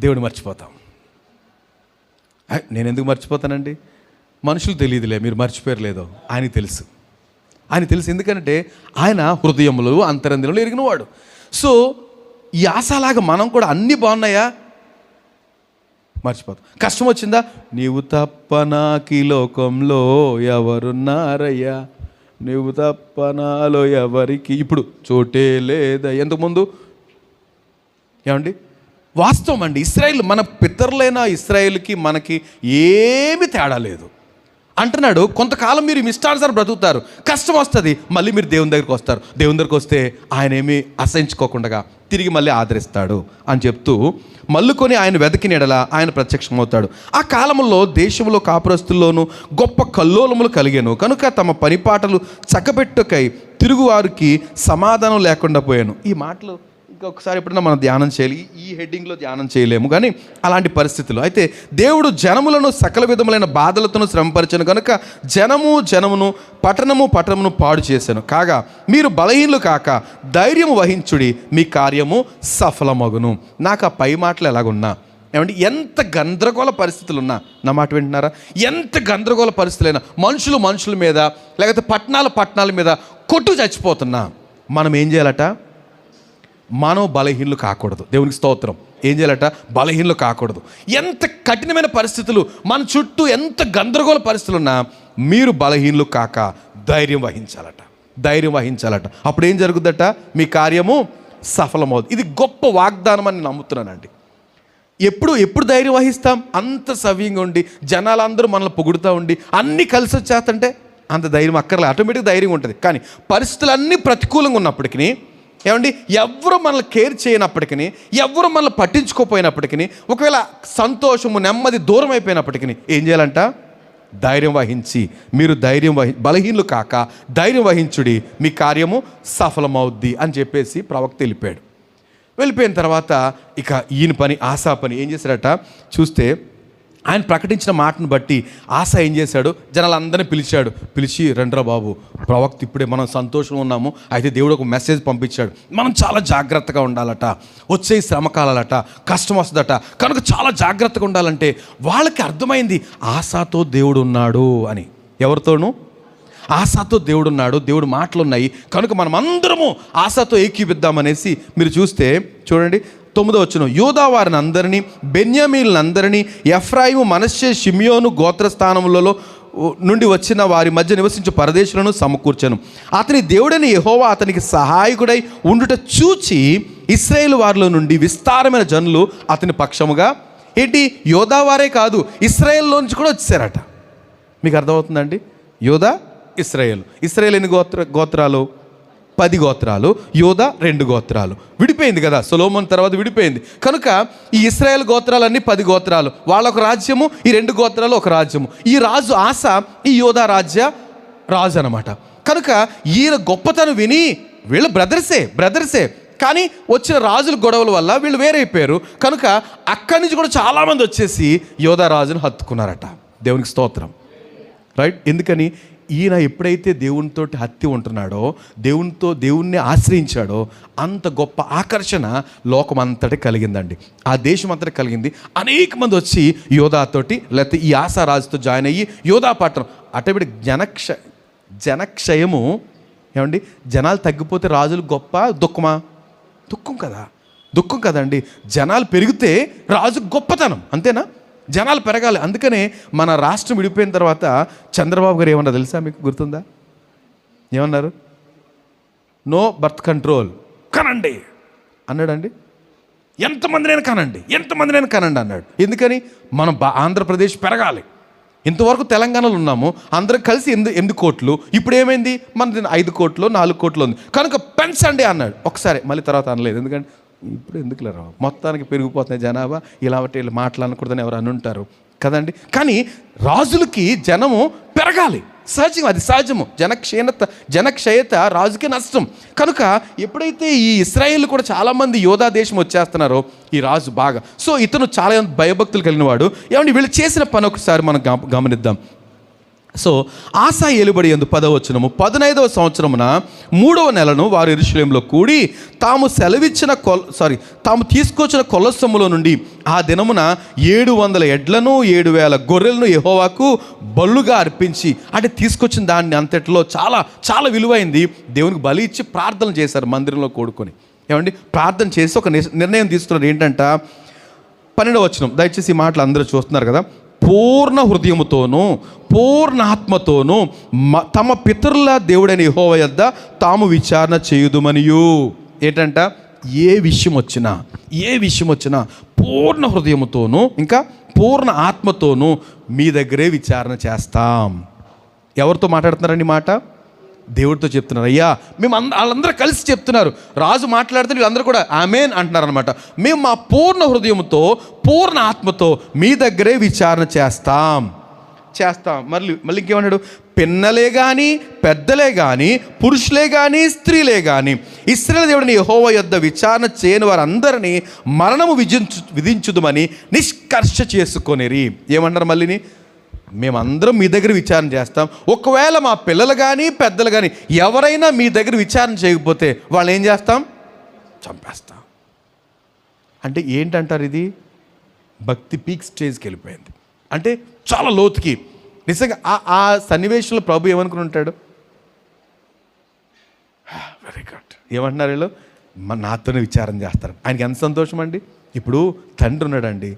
దేవుడు మర్చిపోతాం. నేను ఎందుకు మర్చిపోతానండి? మనుషులు తెలియదులే, మీరు మర్చిపోయారు లేదో, ఆయనకి తెలుసు. ఎందుకంటే ఆయన హృదయములు అంతరందిలో ఎరిగినవాడు. సో ఈ ఆశలాగా మనం కూడా అన్నీ బాగున్నాయా, మర్చిపోతాం. కష్టం వచ్చిందా, నీవు తప్ప నాకీ లోకంలో ఎవరున్నారయ్యా, నీవు తప్ప నాలో ఎవరికి ఇప్పుడు చోటే లేదా. ఎంతకుముందు ఏమండి వాస్తవం అండి, ఇశ్రాయేల్ మన పితరులైన ఇశ్రాయేల్కి మనకి ఏమి తేడా లేదు అంటున్నాడు. కొంతకాలం మీరు ఇష్టానుసారం బ్రతుకుతారు, కష్టం వస్తుంది, మళ్ళీ మీరు దేవుని దగ్గరికి వస్తారు. దేవుని దగ్గరికి వస్తే ఆయన ఏమీ అసహించుకోకుండా తిరిగి మళ్ళీ ఆదరిస్తాడు అని చెప్తూ మల్లుకొని ఆయన వెతికిన ఎడల ఆయన ప్రత్యక్షమవుతాడు. ఆ కాలంలో దేశంలో కాపురస్తుల్లోనూ గొప్ప కల్లోలములు కలిగాను కనుక తమ పనిపాటలు చక్కబెట్టుకై తిరుగువారికి సమాధానం లేకుండా పోయాను. ఈ మాటలు ఇంకొకసారి ఎప్పుడైనా మనం ధ్యానం చేయాలి. ఈ హెడ్డింగ్లో ధ్యానం చేయలేము, కానీ అలాంటి పరిస్థితులు. అయితే దేవుడు జనములను సకల విధములైన బాధలతోనూ శ్రమపరచను కనుక జనమును పట్టణమును పాడు చేశాను. కాగా మీరు బలహీనులు కాక ధైర్యము వహించుడి, మీ కార్యము సఫలమగును. నాకు ఆ పై మాటలు ఎలాగున్నా ఏమంటే, ఎంత గందరగోళ పరిస్థితులు ఉన్నా, నా మాట వింటున్నారా, ఎంత గందరగోళ పరిస్థితులైనా, మనుషుల మీద లేకపోతే పట్టణాల మీద కొట్టు చచ్చిపోతున్నా, మనం ఏం చేయాలట, మనం బలహీనులు కాకూడదు. దేవునికి స్తోత్రం. ఏం చేయాలట, బలహీనులు కాకూడదు. ఎంత కఠినమైన పరిస్థితులు మన చుట్టూ, ఎంత గందరగోళ పరిస్థితులు ఉన్నా మీరు బలహీనులు కాక ధైర్యం వహించాలట. అప్పుడు ఏం జరుగుద్దట, మీ కార్యము సఫలమవుతుంది. ఇది గొప్ప వాగ్దానం అని నమ్ముతున్నానండి. ఎప్పుడు ధైర్యం వహిస్తాం, అంత సవ్యంగా ఉండి జనాలందరూ మనల్ని పొగుడుతూ ఉండి అన్నీ కలిసి వచ్చేస్తుంటే అంత ధైర్యం అక్కర్లే, ఆటోమేటిక్గా ధైర్యం ఉంటుంది. కానీ పరిస్థితులు అన్నీ ప్రతికూలంగా ఉన్నప్పటికీ, ఏమండి ఎవరు మనల్ని కేర్ చేయనప్పటికీ, ఎవరు మనల్ని పట్టించుకోపోయినప్పటికీ, ఒకవేళ సంతోషము నెమ్మది దూరం అయిపోయినప్పటికీ ఏం చేయాలంట, ధైర్యం వహించి మీరు బలహీనులు కాక ధైర్యం వహించుడి, మీ కార్యము సఫలమవుద్ది అని చెప్పేసి ప్రవక్త వెళ్ళిపోయిన తర్వాత ఇక ఈయన పని, ఆశా పని ఏం చేశాడట చూస్తే, ఆయన ప్రకటించిన మాటను బట్టి ఆశ ఏం చేశాడు, జనాలందరినీ పిలిచి రండ్రా బాబు, ప్రవక్త ఇప్పుడే మనం సంతోషంగా ఉన్నాము, అయితే దేవుడు ఒక మెసేజ్ పంపించాడు, మనం చాలా జాగ్రత్తగా ఉండాలట, వచ్చే శ్రమకాలట, కష్టం వస్తుందట, కనుక చాలా జాగ్రత్తగా ఉండాలంటే వాళ్ళకి అర్థమైంది ఆశతో దేవుడు ఉన్నాడు అని. ఎవరితోనూ? ఆశతో దేవుడు ఉన్నాడు, దేవుడు మాటలు ఉన్నాయి, కనుక మనం అందరము ఆశతో ఏకీపిద్దామనేసి మీరు చూస్తే చూడండి 9వ వచనం, యూదా వారిని అందరినీ, బెన్యామీలను అందరినీ, ఎఫ్రాయిము, మనష్షే, షిమ్యోను గోత్రస్థానములలో నుండి వచ్చిన వారి మధ్య నివసించే పరదేశులను సమకూర్చను. అతని దేవుడైన యెహోవా అతనికి సహాయకుడై ఉండుట చూచి ఇశ్రాయేలు వారిలో నుండి విస్తారమైన జనులు అతని పక్షముగా, ఏంటి, యోధా వారే కాదు, ఇశ్రాయేల్లో నుంచి కూడా వచ్చేసారట. మీకు అర్థమవుతుందండి? యోధా, ఇశ్రాయేల్ ఎన్ని గోత్రాలు? 10 గోత్రాలు. యోధా 2 గోత్రాలు. విడిపోయింది కదా, సొలొమోను తర్వాత విడిపోయింది కనుక ఈ ఇశ్రాయేల్ గోత్రాలన్నీ 10 గోత్రాలు, వాళ్ళొక రాజ్యము, ఈ 2 గోత్రాలు ఒక రాజ్యము. ఈ రాజు ఆస ఈ యోధా రాజు అనమాట. కనుక ఈయన గొప్పతనం విని, వీళ్ళు బ్రదర్సే కానీ వచ్చిన రాజుల గొడవల వల్ల వీళ్ళు వేరైపోయారు. కనుక అక్కడి నుంచి కూడా చాలామంది వచ్చేసి యోధా రాజును హత్తుకున్నారట. దేవునికి స్తోత్రం. రైట్? ఎందుకని? ఈయన ఎప్పుడైతే దేవునితో హత్తి ఉంటున్నాడో, దేవుణ్ణి ఆశ్రయించాడో, అంత గొప్ప ఆకర్షణ లోకం అంతటి కలిగిందండి, ఆ దేశం అంతటి కలిగింది. అనేక మంది వచ్చి యోధాతోటి, లేకపోతే ఈ ఆశారాజుతో జాయిన్ అయ్యి యోధా పట్టణం అటవిడి జనక్షయము. ఏమండి, జనాలు తగ్గిపోతే రాజులు గొప్ప, దుఃఖం కదండి. జనాలు పెరిగితే రాజు గొప్పతనం, అంతేనా? జనాలు పెరగాలి. అందుకనే మన రాష్ట్రం విడిపోయిన తర్వాత చంద్రబాబు గారు ఏమన్నా తెలుసా? మీకు గుర్తుందా? ఏమన్నారు? నో బర్త్ కంట్రోల్, కనండి అన్నాడండి. ఎంతమందినైనా కనండి అన్నాడు. ఎందుకని? మనం ఆంధ్రప్రదేశ్ పెరగాలి. ఇంతవరకు తెలంగాణలో ఉన్నాము, అందరం కలిసి 8 కోట్లు. ఇప్పుడు ఏమైంది? మనది 5 కోట్లు 4 కోట్లు ఉంది కనుక పెంచండి అన్నాడు ఒకసారి. మళ్ళీ తర్వాత అనలేదు. ఎందుకంటే ఇప్పుడు ఎందుకులే రావు, మొత్తానికి పెరిగిపోతున్నాయి జనాభా, ఇలా వీళ్ళు మాట్లాడకూడదని ఎవరు అని ఉంటారు కదండి. కానీ రాజులకి జనము పెరగాలి, సహజం, అది సహజము. జనక్షయత రాజుకి నష్టం. కనుక ఎప్పుడైతే ఈ ఇశ్రాయేల్ కూడా చాలామంది యోధా దేశం వచ్చేస్తున్నారో ఈ రాజు బాగా, సో ఇతను చాలా భయభక్తులు కలిగిన వాడు. ఏమంటే వీళ్ళు చేసిన పని ఒకసారి మనం గమనిద్దాం. సో ఆసా ఏలుబడి యందు 10వ వచనము, 15వ సంవత్సరమున 3వ నెలను వారు యెరూషలేములో కూడి తాము తీసుకొచ్చిన కొలసములో నుండి ఆ దినమున 700 ఎడ్లను 7,000 గొర్రెలను యెహోవాకు బలుగా అర్పించి, అంటే తీసుకొచ్చిన దాన్ని అంతట్లో చాలా విలువైంది దేవునికి బలి ఇచ్చి ప్రార్థన చేశారు మందిరంలో కూడుకొని. ఏమండి, ప్రార్థన చేసి ఒక నిర్ణయం తీసుకున్నారు. ఏంటంట? 12వ వచనం, దయచేసి ఈ మాటలు అందరూ చూస్తున్నారు కదా. పూర్ణ హృదయముతోనూ పూర్ణ ఆత్మతోనూ తమ పితరుల దేవుడైన యెహోవా యొద్ద తాము విచారణ చేయుదుమనియు. ఏంటంట? ఏ విషయం వచ్చినా పూర్ణ హృదయముతోనూ ఇంకా పూర్ణ ఆత్మతోనూ మీ దగ్గరే విచారణ చేస్తాం. ఎవరితో మాట్లాడుతున్నారండి మాట? దేవుడితో చెప్తున్నారు. అయ్యా, మేము వాళ్ళందరూ కలిసి చెప్తున్నారు. రాజు మాట్లాడితే వీళ్ళందరూ కూడా ఆమేన్ అంటున్నారు అనమాట. మేము మా పూర్ణ హృదయంతో పూర్ణ ఆత్మతో మీ దగ్గరే విచారణ చేస్తాం. మళ్ళీ ఇంకేమన్నాడు? పిన్నలే కానీ పెద్దలే కానీ పురుషులే కానీ స్త్రీలే కానీ ఇశ్రాయేలు దేవుడిని యెహోవా యొద్ద విచారణ చేయని వారందరినీ మరణము విధించుదుమని నిష్కర్ష చేసుకొనిరి. ఏమన్నారు మళ్ళీని? మేమందరం మీ దగ్గర విచారణ చేస్తాం. ఒకవేళ మా పిల్లలు కానీ పెద్దలు కానీ ఎవరైనా మీ దగ్గర విచారణ చేయకపోతే వాళ్ళు ఏం చేస్తాం? చంపేస్తాం. అంటే ఏంటంటారు? ఇది భక్తి పీక్ స్టేజ్కి వెళ్ళిపోయింది. అంటే చాలా లోతుకి. నిజంగా ఆ సన్నివేశంలో ప్రభు ఏమనుకుని ఉంటాడు? Very good. ఏమంటున్నారు వీళ్ళు? నాతోనే విచారణ చేస్తారు. ఆయనకి ఎంత సంతోషం అండి. ఇప్పుడు తండ్రి ఉన్నాడండి,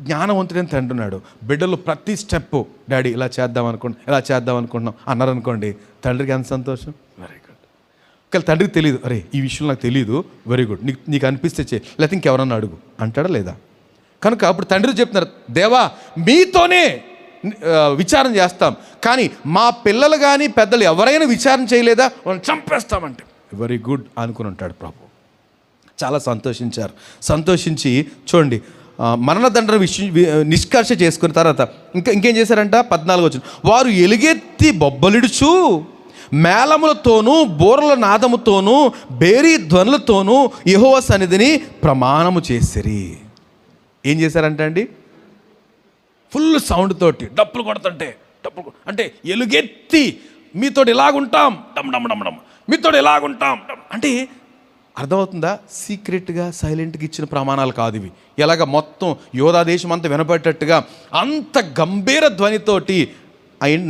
జ్ఞానవంతుడైన తండ్రి ఉన్నాడు. బిడ్డలు ప్రతి స్టెప్, డాడీ ఇలా చేద్దాం అనుకుంటున్నాం అన్నారనుకోండి, తండ్రికి ఎంత సంతోషం. Very good. ఒకవేళ తండ్రికి తెలియదు, అరే ఈ విషయం నాకు తెలియదు, వెరీ గుడ్, నీకు అనిపిస్తే చేయి, లేకపోతే ఇంకెవరన్నా అడుగు అంటాడా లేదా? కనుక అప్పుడు తండ్రి చెప్తున్నారు, దేవా మీతోనే విచారణ చేస్తాం, కానీ మా పిల్లలు కానీ పెద్దలు ఎవరైనా విచారణ చేయలేదా వాళ్ళని చంపేస్తామంటే వెరీ గుడ్ అనుకుని ఉంటాడు ప్రభు. చాలా సంతోషించి చూడండి, మరణదండన నిష్కర్ష చేసుకున్న తర్వాత ఇంకేం చేశారంట? 14వ వచనం, వారు ఎలుగెత్తి బొబ్బలిడుచు మేళములతోనూ బూరల నాదముతోనూ బేరీ ధ్వనులతోనూ యెహోవా సన్నిధిని ప్రమాణము చేసిరి. ఏం చేశారంట అండి? ఫుల్ సౌండ్ తోటి డప్పులు కొడుతుంటే, అంటే ఎలుగెత్తి మీతోటి ఇలాగుంటాం, మీతోటి ఇలాగుంటాం అంటే అర్థమవుతుందా? సీక్రెట్గా సైలెంట్గా ఇచ్చిన ప్రమాణాలు కాదు ఇవి. ఎలాగ మొత్తం యోధా దేశం అంతా వినపడేటట్టుగా అంత గంభీర ధ్వనితోటి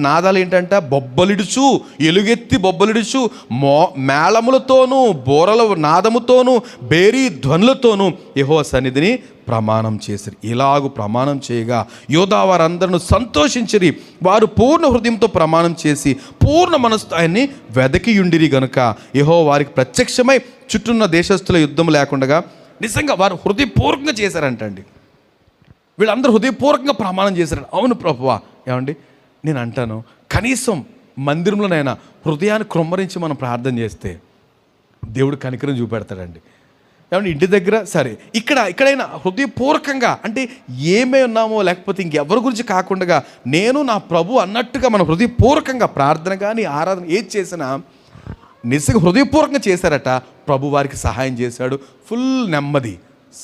నాదాలు ఏంటంట? బొబ్బలిడుచు, ఎలుగెత్తి బొబ్బలిడుచు, మేళములతోనూ బోరల నాదముతోనూ బేరీ ధ్వనులతోనూ యెహోవా సన్నిధిని ప్రమాణం చేసిరి. ఇలాగు ప్రమాణం చేయగా యోధా వారందరూ సంతోషించిరి. వారు పూర్ణ హృదయంతో ప్రమాణం చేసి పూర్ణ మనస్సు ఆయన్ని వెదకియుండిరి గనుక యెహోవా వారికి ప్రత్యక్షమై చుట్టూన్న దేశస్తుల యుద్ధం లేకుండా నిజంగా వారు హృదయపూర్వకంగా చేశారంటండి. వీళ్ళందరూ హృదయపూర్వకంగా ప్రమాణం చేశారంట. అవును ప్రభువా. ఏమండి, నేను అంటాను, కనీసం మందిరంలోనైనా హృదయాన్ని కృమ్మరించి మనం ప్రార్థన చేస్తే దేవుడు కనికరం చూపెడతాడండి. ఏమంటే ఇంటి దగ్గర సరే, ఇక్కడైనా హృదయపూర్వకంగా, అంటే ఏమై ఉన్నామో లేకపోతే ఇంకెవరి గురించి కాకుండా నేను నా ప్రభు అన్నట్టుగా మనం హృదయపూర్వకంగా ప్రార్థన కానీ ఆరాధన ఏది చేసినా నిజంగా హృదయపూర్వకంగా చేశారట. ప్రభు వారికి సహాయం చేశాడు. ఫుల్ నెమ్మది,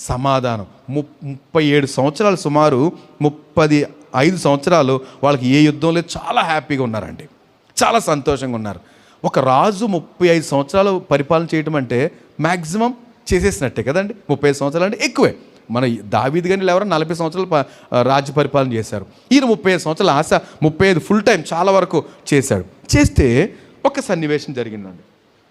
సమాధానం. 37 సంవత్సరాలు, సుమారు 35 సంవత్సరాలు వాళ్ళకి ఏ యుద్ధం లేదు. చాలా హ్యాపీగా ఉన్నారండి, చాలా సంతోషంగా ఉన్నారు. ఒక రాజు 35 సంవత్సరాలు పరిపాలన చేయటం అంటే మ్యాక్సిమం చేసేసినట్టే కదండి. 35 సంవత్సరాలు అంటే ఎక్కువే. మన దావీదు కానీ ఎవరో 40 సంవత్సరాలు రాజ్య పరిపాలన చేశారు. ఈయన 35 సంవత్సరాలు, ఆశ 35 ఫుల్ టైం చాలా వరకు చేశాడు. చేస్తే ఒక సన్నివేశం జరిగిందండి.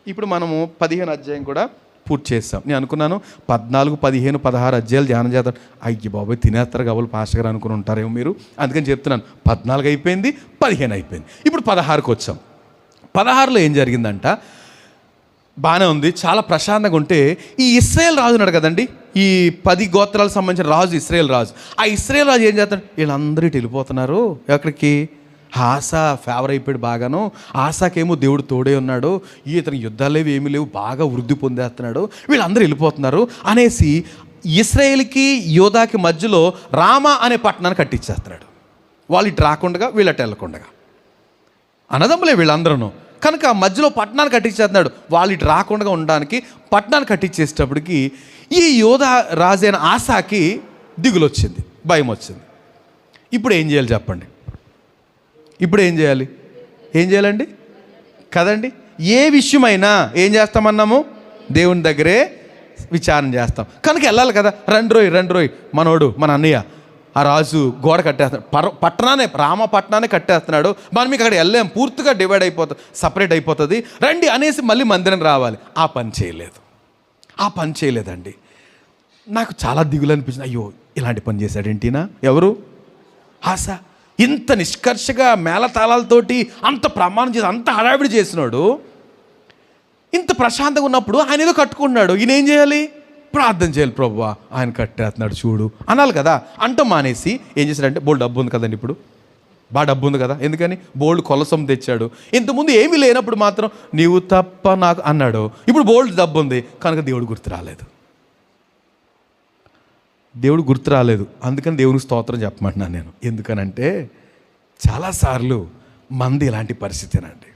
ఇప్పుడు మనము 15 అధ్యాయం కూడా పూర్తి చేస్తాం. నేను అనుకున్నాను 14, 15, 16 అధ్యాయాలు ధ్యానం చేద్దాం. అయ్యి బాబోయ్, తినేస్తారు కాబోలు పాస్టర్ గారు అనుకుని ఉంటారేమో మీరు. అందుకని చెప్తున్నాను, 14 అయిపోయింది, 15 అయిపోయింది. ఇప్పుడు 16కి వచ్చాం. 16లో ఏం జరిగిందంట? బాగానే ఉంది, చాలా ప్రశాంతంగా ఉంటే ఈ ఇశ్రాయేల్ రాజు ఉన్నాడు కదండి, ఈ 10 గోత్రాలకు సంబంధించిన రాజు ఇశ్రాయేల్ రాజు. ఆ ఇశ్రాయేల్ రాజు ఏం చేస్తాడు? వీళ్ళందరూ ఇటు వెళ్ళిపోతున్నారు. ఎక్కడికి? ఆసా ఫేవర్ అయిపోయాడు బాగాను. ఆసాకేమో దేవుడు తోడే ఉన్నాడు, ఇతని యుద్ధాలు లేవు, ఏమీ లేవు, బాగా వృద్ధి పొందేస్తున్నాడు, వీళ్ళందరూ వెళ్ళిపోతున్నారు అనేసి ఇశ్రాయేల్కి యోధాకి మధ్యలో రామా అనే పట్టణాన్ని కట్టించేస్తున్నాడు. వాళ్ళు ఇటు రాకుండా, వీళ్ళటి వెళ్ళకుండా. అన్నదమ్ములే వీళ్ళందరూ. కనుక మధ్యలో పట్టణాన్ని కట్టించేస్తున్నాడు. వాళ్ళు ఇటు రాకుండా ఉండడానికి పట్టణాన్ని కట్టించేసేటప్పటికి ఈ యోధా రాజైన ఆసాకి దిగులు వచ్చింది, భయం వచ్చింది. ఇప్పుడు ఏం చేయాలి చెప్పండి? ఇప్పుడు ఏం చేయాలి? ఏం చేయాలండి కదండి? ఏ విషయమైనా ఏం చేస్తామన్నాము? దేవుని దగ్గరే విచారణ చేస్తాం. కనుక వెళ్ళాలి కదా. రండి రోయ్ మనోడు, మన అన్నయ్య ఆ రాజు గోడ కట్టేస్తున్నాడు, పట్టణాన్ని, రామపట్నాన్ని కట్టేస్తున్నాడు. మనం మీకు అక్కడ వెళ్ళాం, పూర్తిగా డివైడ్ అయిపోతుంది, సపరేట్ అయిపోతుంది, రండి అనేసి మళ్ళీ మందిరం రావాలి. ఆ పని చేయలేదండి. నాకు చాలా దిగులు అనిపించింది. అయ్యో, ఇలాంటి పని చేశాడేంటినా? ఎవరు? ఆశ. ఇంత నిష్కర్షగా మేళతాళాలతోటి అంత ప్రమాణం చేసి అంత హడావిడి చేసినాడు, ఇంత ప్రశాంతంగా ఉన్నప్పుడు ఆయన ఏదో కట్టుకున్నాడు. ఈయన ఏం చేయాలి? ప్రార్థన చేయాలి. ప్రభువా, ఆయన కట్టేస్తున్నాడు చూడు అనాలి కదా. అంటూ మానేసి ఏం చేశాడంటే, బోల్డ్ డబ్బు ఉంది కదండి, ఇప్పుడు బాగా డబ్బు ఉంది కదా, ఎందుకని బోల్డ్ కొలసం తెచ్చాడు. ఇంతకుముందు ఏమీ లేనప్పుడు మాత్రం నీవు తప్ప నాకు అన్నాడు. ఇప్పుడు బోల్డ్ డబ్బు ఉంది కనుక దేవుడు గుర్తు రాలేదు. అందుకని దేవునికి స్తోత్రం చెప్పమంటున్నాను నేను. ఎందుకనంటే చాలాసార్లు మంది ఇలాంటి పరిస్థితేనండి.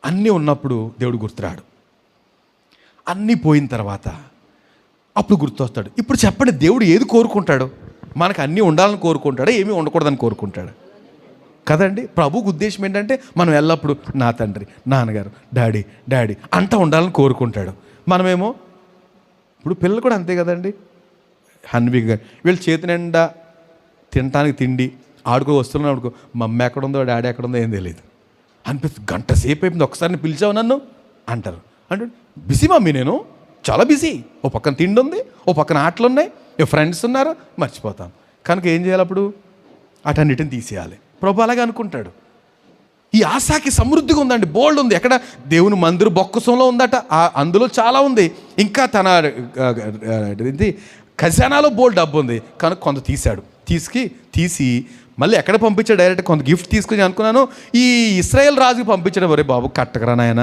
అన్నీ ఉన్నప్పుడు దేవుడు గుర్తురాడు, అన్నీ పోయిన తర్వాత అప్పుడు గుర్తొస్తాడు. ఇప్పుడు చెప్పండి, దేవుడు ఏది కోరుకుంటాడు? మనకు అన్నీ ఉండాలని కోరుకుంటాడా, ఏమీ ఉండకూడదని కోరుకుంటాడు కదండి? ప్రభువుకు ఉద్దేశం ఏంటంటే మనం ఎల్లప్పుడూ నా తండ్రి, నాన్నగారు, డాడీ అంతా ఉండాలని కోరుకుంటాడు. మనమేమో ఇప్పుడు పిల్లలు కూడా అంతే కదండి. హన్విక్ గారు వీళ్ళు చేతి నిండా తినటానికి తిండి, ఆడుకో వస్తున్నాను, ఆడుకో, మమ్మీ ఎక్కడుందో డాడీ ఎక్కడుందో ఏం తెలియదు అనిపిస్తుంది. గంట సేపు అయిపోయింది, ఒకసారి పిలిచావు నన్ను అంటారు. అంటే బిజీ మమ్మీ, నేను చాలా బిజీ. ఓ పక్కన తిండి ఉంది, ఓ పక్కన ఆటలు ఉన్నాయి, ఫ్రెండ్స్ ఉన్నారు, మర్చిపోతాం. కనుక ఏం చేయాలి? అప్పుడు అటన్నిటిని తీసేయాలి. ప్రభు అలాగే అనుకుంటాడు. ఈ ఆశాకి సమృద్ధిగా ఉందండి, బోల్డ్ ఉంది. ఎక్కడ? దేవుని మందిర బొక్కసంలో ఉందట, అందులో చాలా ఉంది. ఇంకా తన ఖజానాలో బోల్డ్ డబ్బు ఉంది. కనుక కొంత తీసి మళ్ళీ ఎక్కడ పంపించాడు? డైరెక్ట్ కొంత గిఫ్ట్ తీసుకుని అనుకున్నాను ఈ ఇశ్రాయేల్ రాజుకి పంపించాడు. ఒరే బాబు, కట్టకరా నాయన,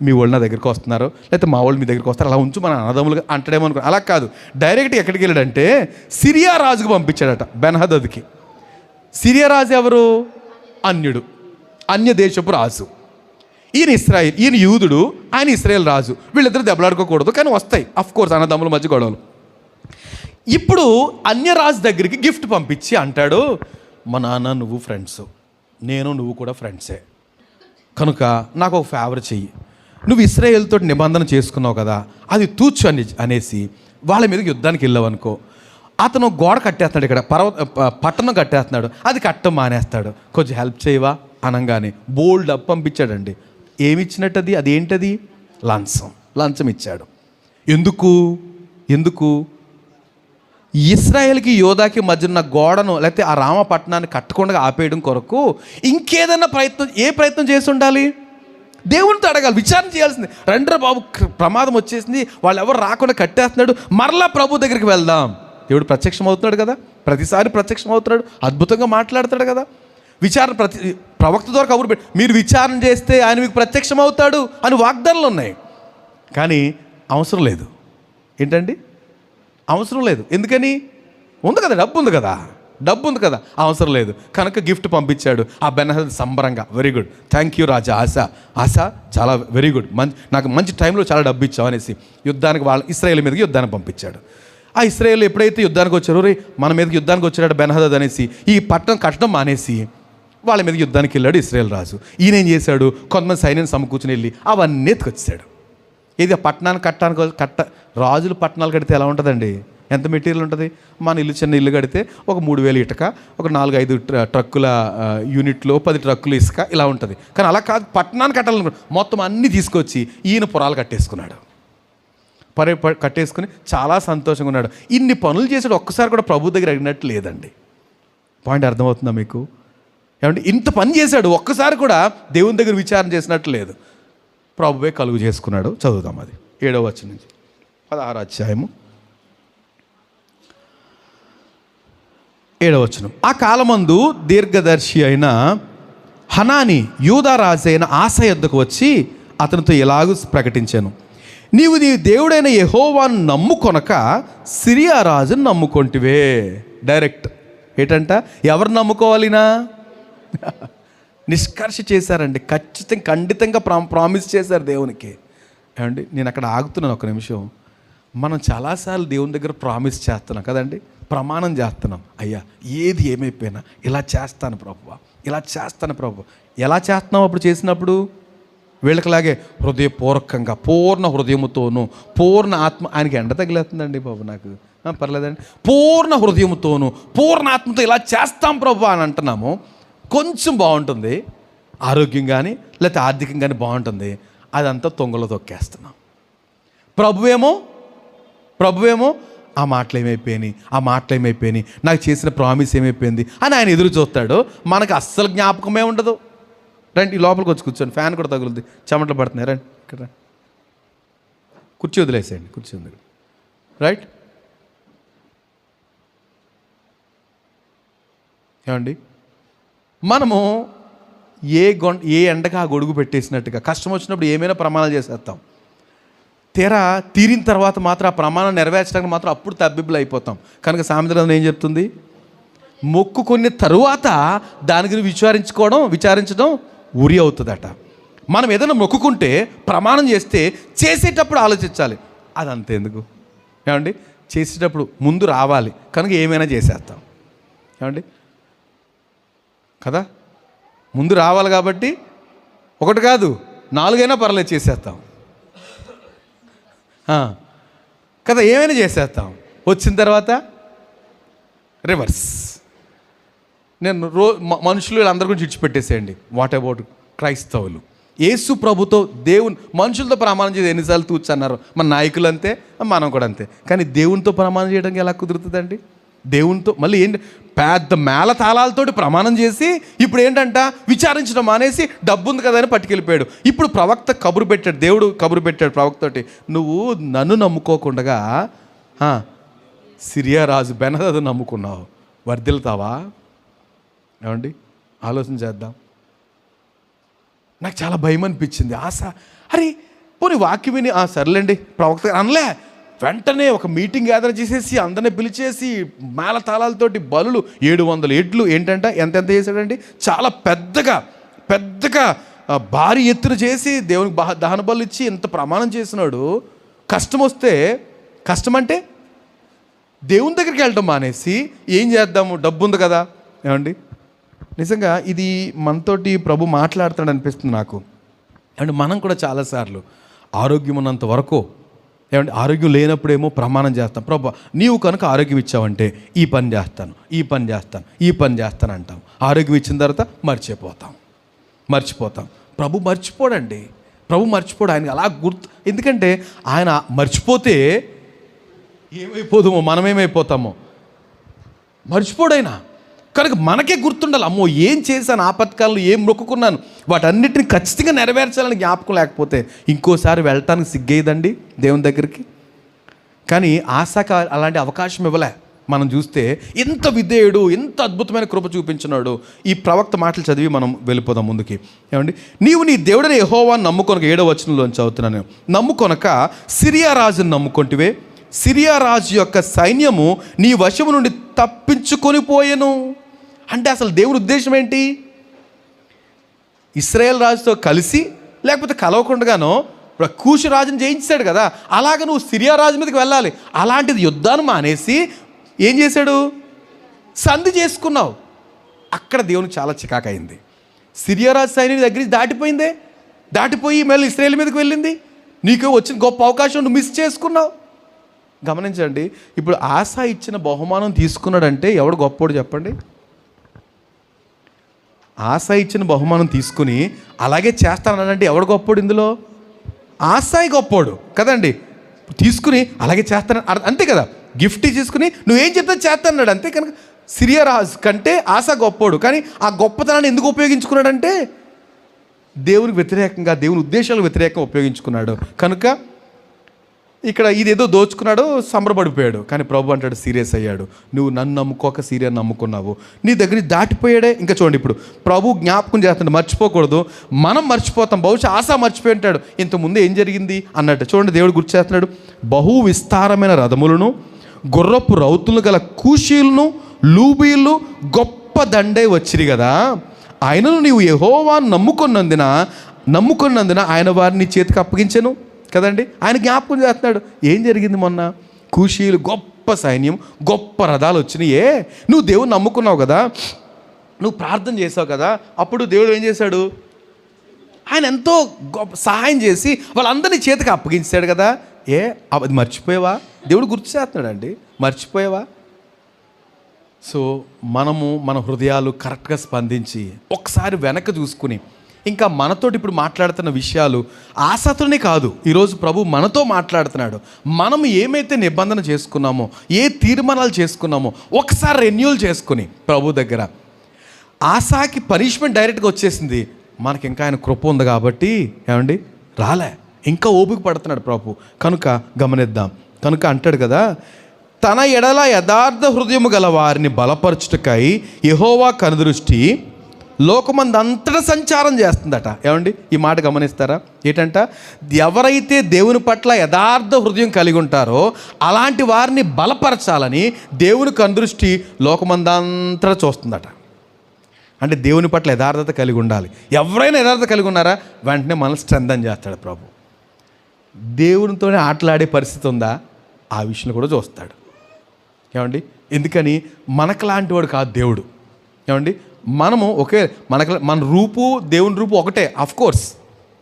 మీ వాళ్ళు నా దగ్గరికి వస్తున్నారు, లేకపోతే మా వాళ్ళు మీ దగ్గరికి వస్తారు, అలా ఉంచు, మన అన్నదమ్ములుగా అంటాడేమో అనుకో. అలా కాదు, డైరెక్ట్ ఎక్కడికి వెళ్ళాడంటే సిరియా రాజుకు పంపించాడట, బెన్హదద్కి. సిరియా రాజు ఎవరు? అన్యుడు, అన్య దేశపు రాజు. ఈయన యూదుడు, ఆయన ఇశ్రాయేల్ రాజు. వీళ్ళిద్దరు దెబ్బలాడుకోకూడదు, కానీ వస్తాయి అఫ్కోర్స్ అన్నదమ్ముల మధ్య గొడవలు. ఇప్పుడు అన్యరాజు దగ్గరికి గిఫ్ట్ పంపించి అంటాడు, మా నాన్న నువ్వు ఫ్రెండ్స్, నువ్వు కూడా ఫ్రెండ్సే, కనుక నాకు ఒక ఫేవర్ చెయ్యి. నువ్వు ఇశ్రాయేల్ తోటి నిబంధన చేసుకున్నావు కదా, అది తూచు అనేసి వాళ్ళ మీద యుద్ధానికి వెళ్ళావు అనుకో, అతను గోడ కట్టేస్తున్నాడు, ఇక్కడ పట్టణం కట్టేస్తున్నాడు, అది కట్టం మానేస్తాడు. కొంచెం హెల్ప్ చేయవా అనగానే బోల్డ్ అప్ పంపించాడండి. ఏమి ఇచ్చినట్టు అది? అదేంటది? లంచం ఇచ్చాడు. ఎందుకు ఇశ్రాయేల్కి యోధాకి మధ్యన గోడను లేకపోతే ఆ రామపట్టణాన్ని కట్టకుండా ఆపేయడం కొరకు ఇంకేదైనా ప్రయత్నం చేసి ఉండాలి. దేవునితో అడగాలి, విచారణ చేయాల్సింది. రండ్రా బాబు, ప్రమాదం వచ్చేసింది, వాళ్ళు ఎవరు రాకుండా కట్టేస్తున్నాడు, మరలా ప్రభు దగ్గరికి వెళ్దాం. దేవుడు ప్రత్యక్షం అవుతున్నాడు కదా, ప్రతిసారి ప్రత్యక్షం అవుతున్నాడు, అద్భుతంగా మాట్లాడతాడు కదా. ప్రవక్త ద్వారా కబురు పెట్టి మీరు విచారణ చేస్తే ఆయన మీకు ప్రత్యక్షం అవుతాడు అని వాగ్దానాలు ఉన్నాయి. కానీ అవసరం లేదు. ఏంటండి? అవసరం లేదు. ఎందుకని? ఉంది కదా, డబ్బు ఉంది కదా, అవసరం లేదు. కనుక గిఫ్ట్ పంపించాడు. ఆ బెన్హదద్ సంబరంగా, వెరీ గుడ్, థ్యాంక్ యూ రాజా, ఆశ చాలా వెరీ గుడ్, నాకు మంచి టైంలో చాలా డబ్బు ఇచ్చావు అనేసి యుద్ధానికి ఇశ్రాయేల్ మీదకి యుద్ధానికి పంపించాడు. ఆ ఇశ్రాయేల్ ఎప్పుడైతే యుద్ధానికి వచ్చారో, మన మీదకి యుద్ధానికి వచ్చాడు బెన్హదద్ అనేసి ఈ పట్టణం కట్టడం మానేసి వాళ్ళ మీద యుద్ధానికి వెళ్ళాడు ఇశ్రాయేల్ రాజు. ఈయన ఏం చేశాడు? కొంతమంది సైన్యం సమకూర్చుని వెళ్ళి అవన్నీ ఎత్తుకొచ్చాడు. ఇది ఆ పట్టణానికి రాజులు పట్టణాలు కడితే ఎలా ఉంటుందండి? ఎంత మెటీరియల్ ఉంటుంది? మన చిన్న ఇల్లు కడితే ఒక 3000 ఇటుక, ఒక 4-5 ట్రక్కుల యూనిట్లో 10 ట్రక్కులు ఇసుక, ఇలా ఉంటుంది. కానీ అలా కాదు, పట్టణాన్ని కట్టాలనుకో మొత్తం అన్నీ తీసుకొచ్చి ఈయన పురాలు కట్టేసుకున్నాడు. కట్టేసుకుని చాలా సంతోషంగా ఉన్నాడు. ఇన్ని పనులు చేసాడు, ఒక్కసారి కూడా ప్రభు దగ్గర అడిగినట్టు లేదండి. పాయింట్ అర్థమవుతుందా మీకు? ఏమంటే ఇంత పని చేశాడు, ఒక్కసారి కూడా దేవుని దగ్గర విచారణ చేసినట్టు లేదు. ప్రభువే కలుగు చేసుకున్నాడు. చదువుదాం అది 7వ వచనం నుంచి 16వ అధ్యాయము 7వ వచనం. ఆ కాలమందు దీర్ఘదర్శి అయిన హనాని యూదా రాజు అయిన ఆస యొద్దకు వచ్చి అతనితో ఇలాగూ ప్రకటించాను, నీవు నీ దేవుడైన యెహోవాను నమ్ముకొనక సిరియా రాజును నమ్ముకొంటివే. డైరెక్ట్ ఏంటంట? ఎవరు నమ్ముకోవాలినా? నిష్కర్ష చేశారండి. ఖండితంగా ప్రామిస్ చేశారు దేవునికి. ఏమండి, నేను అక్కడ ఆగుతున్నాను ఒక నిమిషం. మనం చాలాసార్లు దేవుని దగ్గర ప్రామిస్ చేస్తున్నాం కదండి, ప్రమాణం చేస్తున్నాం. అయ్యా, ఏది ఏమైపోయినా ఇలా చేస్తాను ప్రభువా, ఇలా చేస్తాను ప్రభు. ఎలా చేస్తున్నాం అప్పుడు? చేసినప్పుడు వీళ్ళకిలాగే హృదయపూర్వకంగా పూర్ణ హృదయముతోనూ పూర్ణ ఆత్మ, ఆయనకి ఎండ తగిలేస్తుందండి బాబు, నాకు పర్లేదండి, పూర్ణ హృదయముతోనూ పూర్ణ ఆత్మతో ఇలా చేస్తాం ప్రభు అని అంటున్నాము. కొంచెం బాగుంటుంది, ఆరోగ్యం కానీ లేకపోతే ఆర్థికంగా కానీ బాగుంటుంది, అదంతా తొంగలో తొక్కేస్తున్నాం. ప్రభువేమో ఆ మాటలు ఏమైపోయినాయి, నాకు చేసిన ప్రామిస్ ఏమైపోయింది అని ఆయన ఎదురు చూస్తాడు. మనకు అస్సలు జ్ఞాపకమే ఉండదు. రండి, లోపలికి వచ్చి కూర్చోండి, ఫ్యాన్ కూడా తగులుద్ది, చెమటలు పడుతున్నాయి. రండి ఇక్కడ, కుర్చీ వదిలేసేయండి, కుర్చీ ఉంది రైట్. ఏమండి, మనము ఏ ఎండగా ఆ గొడుగు పెట్టేసినట్టుగా కష్టం వచ్చినప్పుడు ఏమైనా ప్రమాణాలు చేసేస్తాం. తీరిన తర్వాత మాత్రం ఆ ప్రమాణం నెరవేర్చడానికి మాత్రం అప్పుడు తబ్బిబ్బులు అయిపోతాం. కనుక సామెత గ్రంథం ఏం చెప్తుంది? మొక్కుకున్న తరువాత దాని గురించి విచారించడం ఉరి అవుతుందట. మనం ఏదైనా మొక్కుకుంటే ప్రమాణం చేసేటప్పుడు ఆలోచించాలి. అదంతే ఎందుకు? ఏమండి, చేసేటప్పుడు ముందు రావాలి. కనుక ఏమైనా చేసేస్తాం. ఏమండి కదా, ముందు రావాలి కాబట్టి 1 కాదు 4 అయినా పర్లేదు చేసేస్తాం కదా, ఏమైనా చేసేస్తాం. వచ్చిన తర్వాత రివర్స్. నేను మనుషులు వీళ్ళందరి గురించి విడిచిపెట్టేసేయండి. వాట్ అబౌట్ క్రైస్తవులు? యేసు ప్రభుతో దేవుని మనుషులతో ప్రమాణం చేసి ఎన్నిసార్లు తూచన్నారు? మన నాయకులు అంతే, మనం కూడా అంతే. కానీ దేవునితో ప్రమాణం చేయడానికి ఎలా కుదురుతుందండి? దేవునితో మళ్ళీ ఏంటి, పెద్ద మేళ తాళాలతోటి ప్రమాణం చేసి ఇప్పుడు ఏంటంట విచారించడం మానేసి డబ్బు ఉంది కదా అని పట్టుకెళ్ళిపోయాడు. ఇప్పుడు ప్రవక్త కబురు పెట్టాడు, దేవుడు కబురు పెట్టాడు ప్రవక్తతోటి, నువ్వు నన్ను నమ్ముకోకుండా సిరియా రాజు బెన్హదదు నమ్ముకున్నావు, వర్ధిల్తావా? ఏమండి, ఆలోచన చేద్దాం. నాకు చాలా భయం అనిపించింది. ఆశ, అరే పోనీ వాక్యం విని సర్లేండి ప్రవక్త అనలే, వెంటనే ఒక మీటింగ్ గ్యాదర్ చేసేసి అందరినీ పిలిచేసి మేళ తాళాలతోటి బలులు 700 ఎడ్లు ఏంటంట ఎంత చేశాడండి, చాలా పెద్దగా భారీ ఎత్తున చేసి దేవునికి దహన బలు ఇచ్చి ఇంత ప్రమాణం చేసినాడు. కష్టం అంటే దేవుని దగ్గరికి వెళ్ళటం మానేసి ఏం చేద్దాము, డబ్బు ఉంది కదా. ఏమండి, నిజంగా ఇది మనతోటి ప్రభు మాట్లాడుతాడు అనిపిస్తుంది నాకు. అండ్ మనం కూడా చాలాసార్లు ఆరోగ్యం ఉన్నంత వరకు, ఏమంటే ఆరోగ్యం లేనప్పుడేమో ప్రమాణం చేస్తాం, ప్రభు నీవు కనుక ఆరోగ్యం ఇచ్చావంటే ఈ పని చేస్తాను, ఈ పని చేస్తాను, ఈ పని చేస్తాను అంటాం. ఆరోగ్యం ఇచ్చిన తర్వాత మర్చిపోతాం. ప్రభు మర్చిపోడండి, ప్రభు మర్చిపోడు. ఆయన అలా గుర్తు, ఎందుకంటే ఆయన మర్చిపోతే ఏమైపోదామో, మనమేమైపోతామో, మర్చిపోడైనా. కనుక మనకే గుర్తుండాలి, అమ్మో ఏం చేశాను, ఆపత్కాలంలో ఏం మొక్కుకున్నాను, వాటన్నిటిని ఖచ్చితంగా నెరవేర్చాలని జ్ఞాపకం లేకపోతే ఇంకోసారి వెళ్ళటానికి సిగ్గేదండి దేవుని దగ్గరికి. కానీ ఆశకు అలాంటి అవకాశం ఇవ్వలే. మనం చూస్తే ఎంత విధేయుడు, ఎంత అద్భుతమైన కృప చూపించినాడు. ఈ ప్రవక్త మాటలు చదివి మనం వెళ్ళిపోదాం ముందుకి. ఏమండి, నీవు నీ దేవుడిని యెహోవాను నమ్ముకొనక, 7వ వచనంలోంచి చదువుతున్నాను, నమ్ముకొనక సిరియా రాజును నమ్ముకొంటివే, సిరియా రాజు యొక్క సైన్యము నీ వశము నుండి తప్పించుకొని పోయెను. అంటే అసలు దేవుని ఉద్దేశం ఏంటి? ఇశ్రాయేల్ రాజుతో కలిసి లేకపోతే కలవకుండానో కూషు రాజుని జయించాడు కదా, అలాగ నువ్వు సిరియా రాజు మీదకి వెళ్ళాలి. అలాంటిది యుద్ధాన్ని మానేసి ఏం చేశాడు? సంధి చేసుకున్నావు. అక్కడ దేవునికి చాలా చికాకైంది. సిరియా రాజు సైన్యం దగ్గర దాటిపోయి మళ్ళీ ఇశ్రాయేల్ మీదకి వెళ్ళింది. నీకు వచ్చిన గొప్ప అవకాశం నువ్వు మిస్ చేసుకున్నావు. గమనించండి, ఇప్పుడు ఆశా ఇచ్చిన బహుమానం తీసుకున్నాడంటే ఎవడు గొప్పోడు చెప్పండి? ఆశ ఇచ్చిన బహుమానం తీసుకుని అలాగే చేస్తానంటే ఎవడు గొప్పోడు? ఇందులో ఆశాయి గొప్పోడు కదండి. తీసుకుని అలాగే చేస్తాను అంతే కదా, గిఫ్ట్ తీసుకుని నువ్వేం చెప్తా చేస్తాన్నాడు అంతే. కనుక సిరియా రాజు కంటే ఆశ గొప్పోడు. కానీ ఆ గొప్పతనాన్ని ఎందుకు ఉపయోగించుకున్నాడంటే దేవునికి వ్యతిరేకంగా, దేవుని ఉద్దేశాలకు వ్యతిరేకంగా ఉపయోగించుకున్నాడు. కనుక ఇక్కడ ఇదేదో దోచుకున్నాడు, సంబరపడిపోయాడు. కానీ ప్రభు అంటాడు, సీరియస్ అయ్యాడు. నువ్వు నన్ను నమ్ముకోక సిరియా నమ్ముకున్నావు, నీ దగ్గర దాటిపోయాడే. ఇంకా చూడండి, ఇప్పుడు ప్రభు జ్ఞాపకం చేస్తాడు, మర్చిపోకూడదు. మనం మర్చిపోతాం, బహుశా ఆశ మర్చిపోయి ఉంటాడు ఇంతకుముందు ఏం జరిగింది అన్నట్టు. చూడండి, దేవుడు గుర్తు చేస్తున్నాడు, బహు విస్తారమైన రథములను, గుర్రపు రౌతులను గల కూషీలను, లూబీలు గొప్ప దండే వచ్చిరి కదా. ఆయనను నీవు యెహోవాను నమ్ముకున్నందున ఆయన వారిని చేతికి అప్పగించెను కదండి. ఆయన జ్ఞాపకం చేస్తున్నాడు, ఏం జరిగింది మొన్న? కూషీలు గొప్ప సైన్యం, గొప్ప రథాలు వచ్చినాయే. నువ్వు దేవుని నమ్ముకున్నావు కదా, నువ్వు ప్రార్థన చేసావు కదా, అప్పుడు దేవుడు ఏం చేశాడు? ఆయన ఎంతో గొప్ప సహాయం చేసి వాళ్ళందరినీ చేతికి అప్పగించాడు కదా. అది మర్చిపోయావా? దేవుడు గుర్తు చేస్తున్నాడు అండి, మర్చిపోయావా? సో మనము మన హృదయాలు కరెక్ట్గా స్పందించి ఒకసారి వెనక్కి చూసుకుని, ఇంకా మనతోటి ఇప్పుడు మాట్లాడుతున్న విషయాలు ఆశతోనే కాదు, ఈరోజు ప్రభు మనతో మాట్లాడుతున్నాడు. మనం ఏమైతే నిబంధన చేసుకున్నామో, ఏ తీర్మానాలు చేసుకున్నామో ఒకసారి రెన్యూల్ చేసుకుని ప్రభు దగ్గర. ఆశాకి పనిష్మెంట్ డైరెక్ట్గా వచ్చేసింది, మనకి ఇంకా ఆయన కృప ఉంది కాబట్టి ఏమండి రాలే, ఇంకా ఓపిక పడుతున్నాడు ప్రభు. కనుక గమనిద్దాం. కనుక అంటాడు కదా, తన ఎడల యథార్థ హృదయము గల వారిని బలపరచుటకై యెహోవా కనుదృష్టి లోకమందంతటా సంచారం చేస్తుందట. ఏమండి, ఈ మాట గమనిస్తారా? ఏంటంట, ఎవరైతే దేవుని పట్ల యథార్థ హృదయం కలిగి ఉంటారో అలాంటి వారిని బలపరచాలని దేవుని కనుదృష్టి లోకమందంతటా చూస్తుందట. అంటే దేవుని పట్ల యథార్థత కలిగి ఉండాలి. ఎవరైనా యథార్థత కలిగి ఉన్నారా, వెంటనే మనల్ని స్ట్రెంథన్ చేస్తాడు ప్రభు. దేవునితోనే ఆటలాడే పరిస్థితి ఉందా, ఆ విషయంలో కూడా చూస్తాడు. ఏమండి, ఎందుకని మనకు వాడు కాదు దేవుడు. ఏమండి, మనము మన రూపు దేవుని రూపు ఒకటే, కోర్స్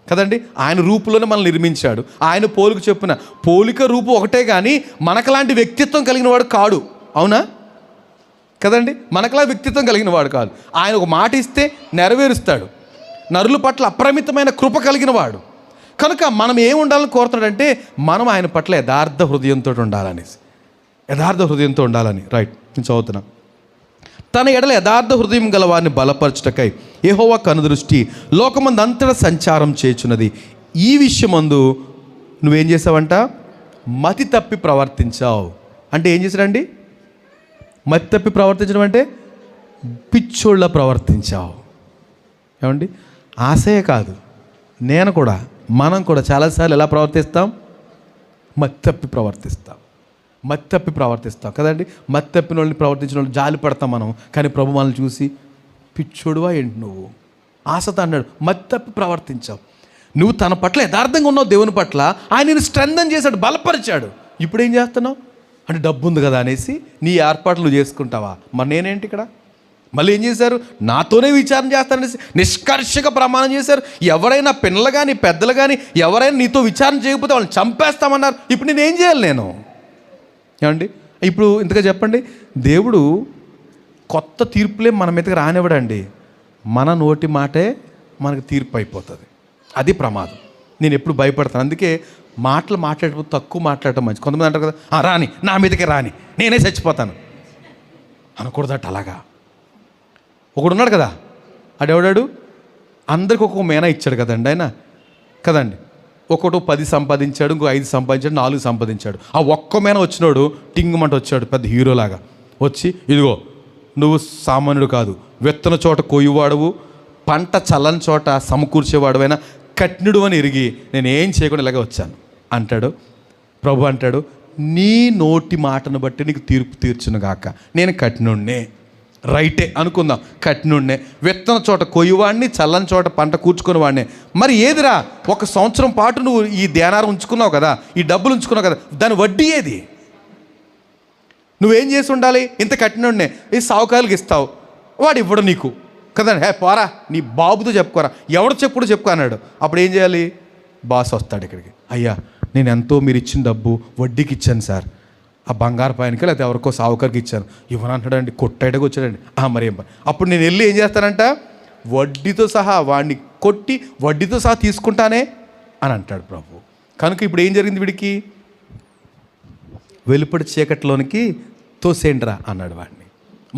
కదండి. ఆయన రూపులోనే మనల్ని నిర్మించాడు. ఆయన పోలిక చెప్పిన పోలిక రూపు ఒకటే, కానీ మనకలాంటి వ్యక్తిత్వం కలిగిన వాడు కాడు. అవునా కదండి, మనకలా వ్యక్తిత్వం కలిగిన వాడు కాదు. ఆయన ఒక మాట ఇస్తే నెరవేరుస్తాడు. నరుల పట్ల అపరిమితమైన కృప కలిగిన వాడు. కనుక మనం ఏం ఉండాలని కోరుతున్నాడంటే, మనం ఆయన పట్ల యథార్థ హృదయంతో ఉండాలని. రైట్, నేను చదువుతున్నా. తన ఎడల యథార్థ హృదయం గల వారిని బలపరచుటకై యెహోవా కనుదృష్టి లోకమందంతటా సంచారం చేయుచున్నది. ఈ విషయమందు నువ్వేం చేసావంట? మతి తప్పి ప్రవర్తించావు. అంటే ఏం చేశాడండి? మతి తప్పి ప్రవర్తించడం అంటే పిచ్చోళ్ళ ప్రవర్తించావు. ఏమండి, ఆశయే కాదు, మనం కూడా చాలాసార్లు ఎలా ప్రవర్తిస్తాం? మతి తప్పి ప్రవర్తిస్తాం కదండి. మతి తప్పిన వాళ్ళని ప్రవర్తించిన వాళ్ళు జాలి పడతాం మనం. కానీ ప్రభు మనల్ని చూసి పిచ్చోడువా ఏంటి నువ్వు, ఆశతో అన్నాడు, మతి తప్పి ప్రవర్తించావు. నువ్వు తన పట్ల యథార్థంగా ఉన్నావు, దేవుని పట్ల ఆయన నేను స్ట్రెంథన్ చేశాడు, బలపరిచాడు. ఇప్పుడు ఏం చేస్తున్నావు అంటే డబ్బు ఉంది కదా అనేసి నీ ఏర్పాట్లు నువ్వు చేసుకుంటావా? మరి నేనేంటి ఇక్కడ? మళ్ళీ ఏం చేశారు? నాతోనే విచారణ చేస్తారనేసి నిష్కర్షగా ప్రమాణం చేశారు. ఎవరైనా పిల్లలు కానీ పెద్దలు కానీ ఎవరైనా నీతో విచారణ చేయకపోతే వాళ్ళని చంపేస్తామన్నారు. ఇప్పుడు నేనేం చేయాలి? నేను ఏమండి ఇప్పుడు ఇంతగా చెప్పండి, దేవుడు కొత్త తీర్పులే మన మీదకి రానివ్వడండి. మన నోటి మాటే మనకు తీర్పు అయిపోతుంది. అది ప్రమాదం. నేను ఎప్పుడు భయపడతాను. అందుకే మాట్లాడేటప్పుడు తక్కువ మాట్లాడటం మంచి. కొంతమంది అంటారు కదా, రాని నా మీదకే రాని, నేనే చచ్చిపోతాను అనకూడదట. అలాగా ఒకడు ఉన్నాడు కదా, ఆడెవడాడు అందరికి ఒక్కొక్క మేనా ఇచ్చాడు కదండి ఆయన, కదండి. ఒకడు 10 సంపాదించాడు, ఇంకో 5 సంపాదించాడు, 4 సంపాదించాడు. ఆ ఒక్క మేన వచ్చినోడు టింగుమంట వచ్చాడు, పెద్ద హీరోలాగా వచ్చి, ఇదిగో నువ్వు సామాన్యుడు కాదు, విత్తన చోట కొయ్యువాడవు, పంట చల్లని చోట సమకూర్చేవాడువైనా కఠినుడు అని ఎరిగి నేను ఏం చేయకుండా ఇలాగే వచ్చాను అంటాడు. ప్రభు అంటాడు, నీ నోటి మాటను బట్టి నీకు తీర్పు తీర్చును గాక. నేను కఠినుడినే, రైటే అనుకుందాం, కఠినుడినే, విత్తన చోట కొయ్యవాడిని, చల్లని చోట పంట కూర్చుకుని వాడిని. మరి ఏదిరా, 1 సంవత్సరం పాటు నువ్వు ఈ దేనారం ఉంచుకున్నావు కదా, ఈ డబ్బులు ఉంచుకున్నావు కదా, దాని వడ్డీ ఏది? నువ్వేం చేసి ఉండాలి? ఇంత కఠినుడినే ఈ సావుకారులకు ఇస్తావు, వాడు ఇవ్వడు నీకు కదండి. పోరా నీ బాబుతో చెప్పుకోరా, ఎవడు చెప్పుడు చెప్పుకో అన్నాడు. అప్పుడు ఏం చేయాలి? బాస్ వస్తాడు ఇక్కడికి, అయ్యా నేను ఎంతో మీరు ఇచ్చిన డబ్బు వడ్డీకి ఇచ్చాను సార్, ఆ బంగారు పైనకి లేకపోతే ఎవరికో సావుకారికి ఇచ్చాను, ఇవ్వనంటాడండి, కొట్టేటకు వచ్చాడండి. మరేం పని? అప్పుడు నేను వెళ్ళి ఏం చేస్తానంట, వడ్డీతో సహా వాడిని కొట్టి వడ్డీతో సహా తీసుకుంటానే అని అంటాడు ప్రభు. కనుక ఇప్పుడు ఏం జరిగింది? వీడికి వెలుపడి చీకటిలోనికి తోసేండ్రా అన్నాడు వాడిని.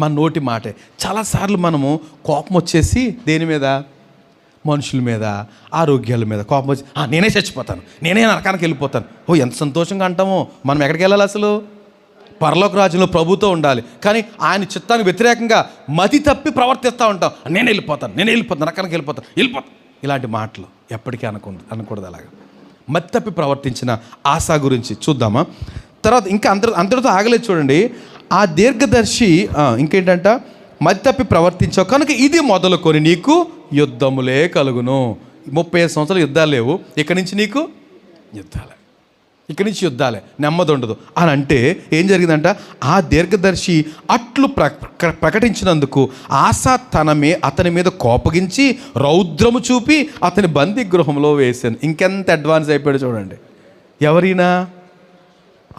మన నోటి మాటే. చాలాసార్లు మనము కోపం వచ్చేసి దేని మీద? మనుషుల మీద, ఆరోగ్యాల మీద కోపం వచ్చి నేనే చచ్చిపోతాను, నేనే నరకానికి వెళ్ళిపోతాను. ఎంత సంతోషంగా అంటామో. మనం ఎక్కడికి వెళ్ళాలి? అసలు పరలోక రాజ్యంలో ప్రభుతో ఉండాలి. కానీ ఆయన చిత్తానికి వ్యతిరేకంగా మతి తప్పి ప్రవర్తిస్తూ ఉంటాం. నేను వెళ్ళిపోతాను నరకానికి వెళ్ళిపోతాను. ఇలాంటి మాటలు ఎప్పటికీ అనకూడదు. అలాగా మతి తప్పి ప్రవర్తించిన ఆశ గురించి చూద్దామా? తర్వాత ఇంకా అందరితో ఆగలేదు చూడండి. ఆ దీర్ఘదర్శి ఇంకేంటంట, మతి తప్పి ప్రవర్తించావు కనుక ఇది మొదలుకొని నీకు యుద్ధములే కలుగును. 35 సంవత్సరాలు యుద్ధాలు లేవు, ఇక్కడి నుంచి నీకు యుద్ధాలే, నెమ్మది ఉండదు అని అంటే ఏం జరిగిందంట, ఆ దీర్ఘదర్శి అట్లు ప్రకటించినందుకు ఆశ అతని మీద కోపగించి రౌద్రము చూపి అతని బందీ గృహంలో వేశాను. ఇంకెంత అడ్వాన్స్ అయిపోయాడు చూడండి. ఎవరైనా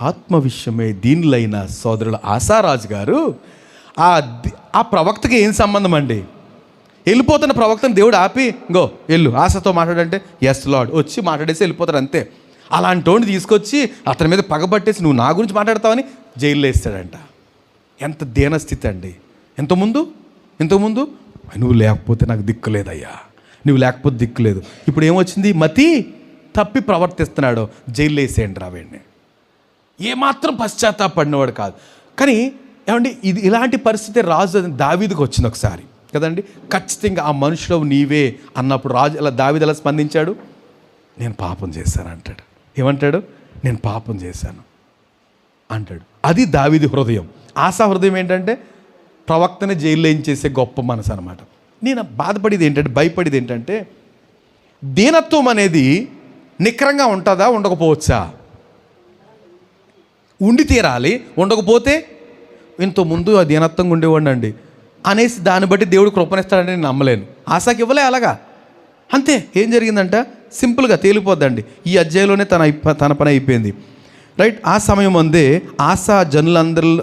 ఆత్మ విషయమే దీనిలైన సోదరుల ఆశారాజు గారు ఆ ప్రవక్తకి ఏం సంబంధం అండి? వెళ్ళిపోతున్న ప్రవక్తను దేవుడు ఆపి, గో వెళ్ళు ఆశతో మాట్లాడంటే ఎస్ లార్డ్ వచ్చి మాట్లాడేసి వెళ్ళిపోతాడు అంతే. అలాంటి వాడిని తీసుకొచ్చి అతని మీద పగబట్టేసి నువ్వు నా గురించి మాట్లాడతావని జైల్లో వేస్తాడంట. ఎంత దీనస్థితి అండి. ఇంతకుముందు నువ్వు లేకపోతే నాకు దిక్కు లేదయ్యా, నువ్వు లేకపోతే దిక్కు లేదు. ఇప్పుడు ఏమొచ్చింది? మతి తప్పి ప్రవర్తిస్తున్నాడు, జైల్లో వేసేయండి రావేండి. ఏమాత్రం పశ్చాత్తాపడినవాడు కాదు. కానీ ఏమండి, ఇలాంటి పరిస్థితి రాజు దావీదుకు వచ్చింది ఒకసారి కదండి. ఖచ్చితంగా ఆ మనుషులు నీవే అన్నప్పుడు రాజు అలా దావీదు ఎలా స్పందించాడు? నేను పాపం చేశాను అంటాడు. ఏమంటాడు? నేను పాపం చేశాను అంటాడు. అది దావీదు హృదయం. ఆశా హృదయం ఏంటంటే ప్రవక్తనే జైల్లో ఏం చేసే గొప్ప మనసు అనమాట. నేను బాధపడేది ఏంటంటే, భయపడేది ఏంటంటే, దీనత్వం అనేది నికరంగా ఉంటుందా, ఉండకపోవచ్చా? ఉండి తీరాలి. ఉండకపోతే ఇంతకుముందు ఆ దీనత్వంగా ఉండేవాడిని అండి అనేసి దాన్ని బట్టి దేవుడు కృపణిస్తాడని నేను నమ్మలేను. ఆశకి ఇవ్వలే అలాగా, అంతే. ఏం జరిగిందంట, సింపుల్గా తేలిపోద్దండి. ఈ అధ్యాయంలోనే తన పని అయిపోయింది, రైట్. ఆ సమయం అందే ఆశ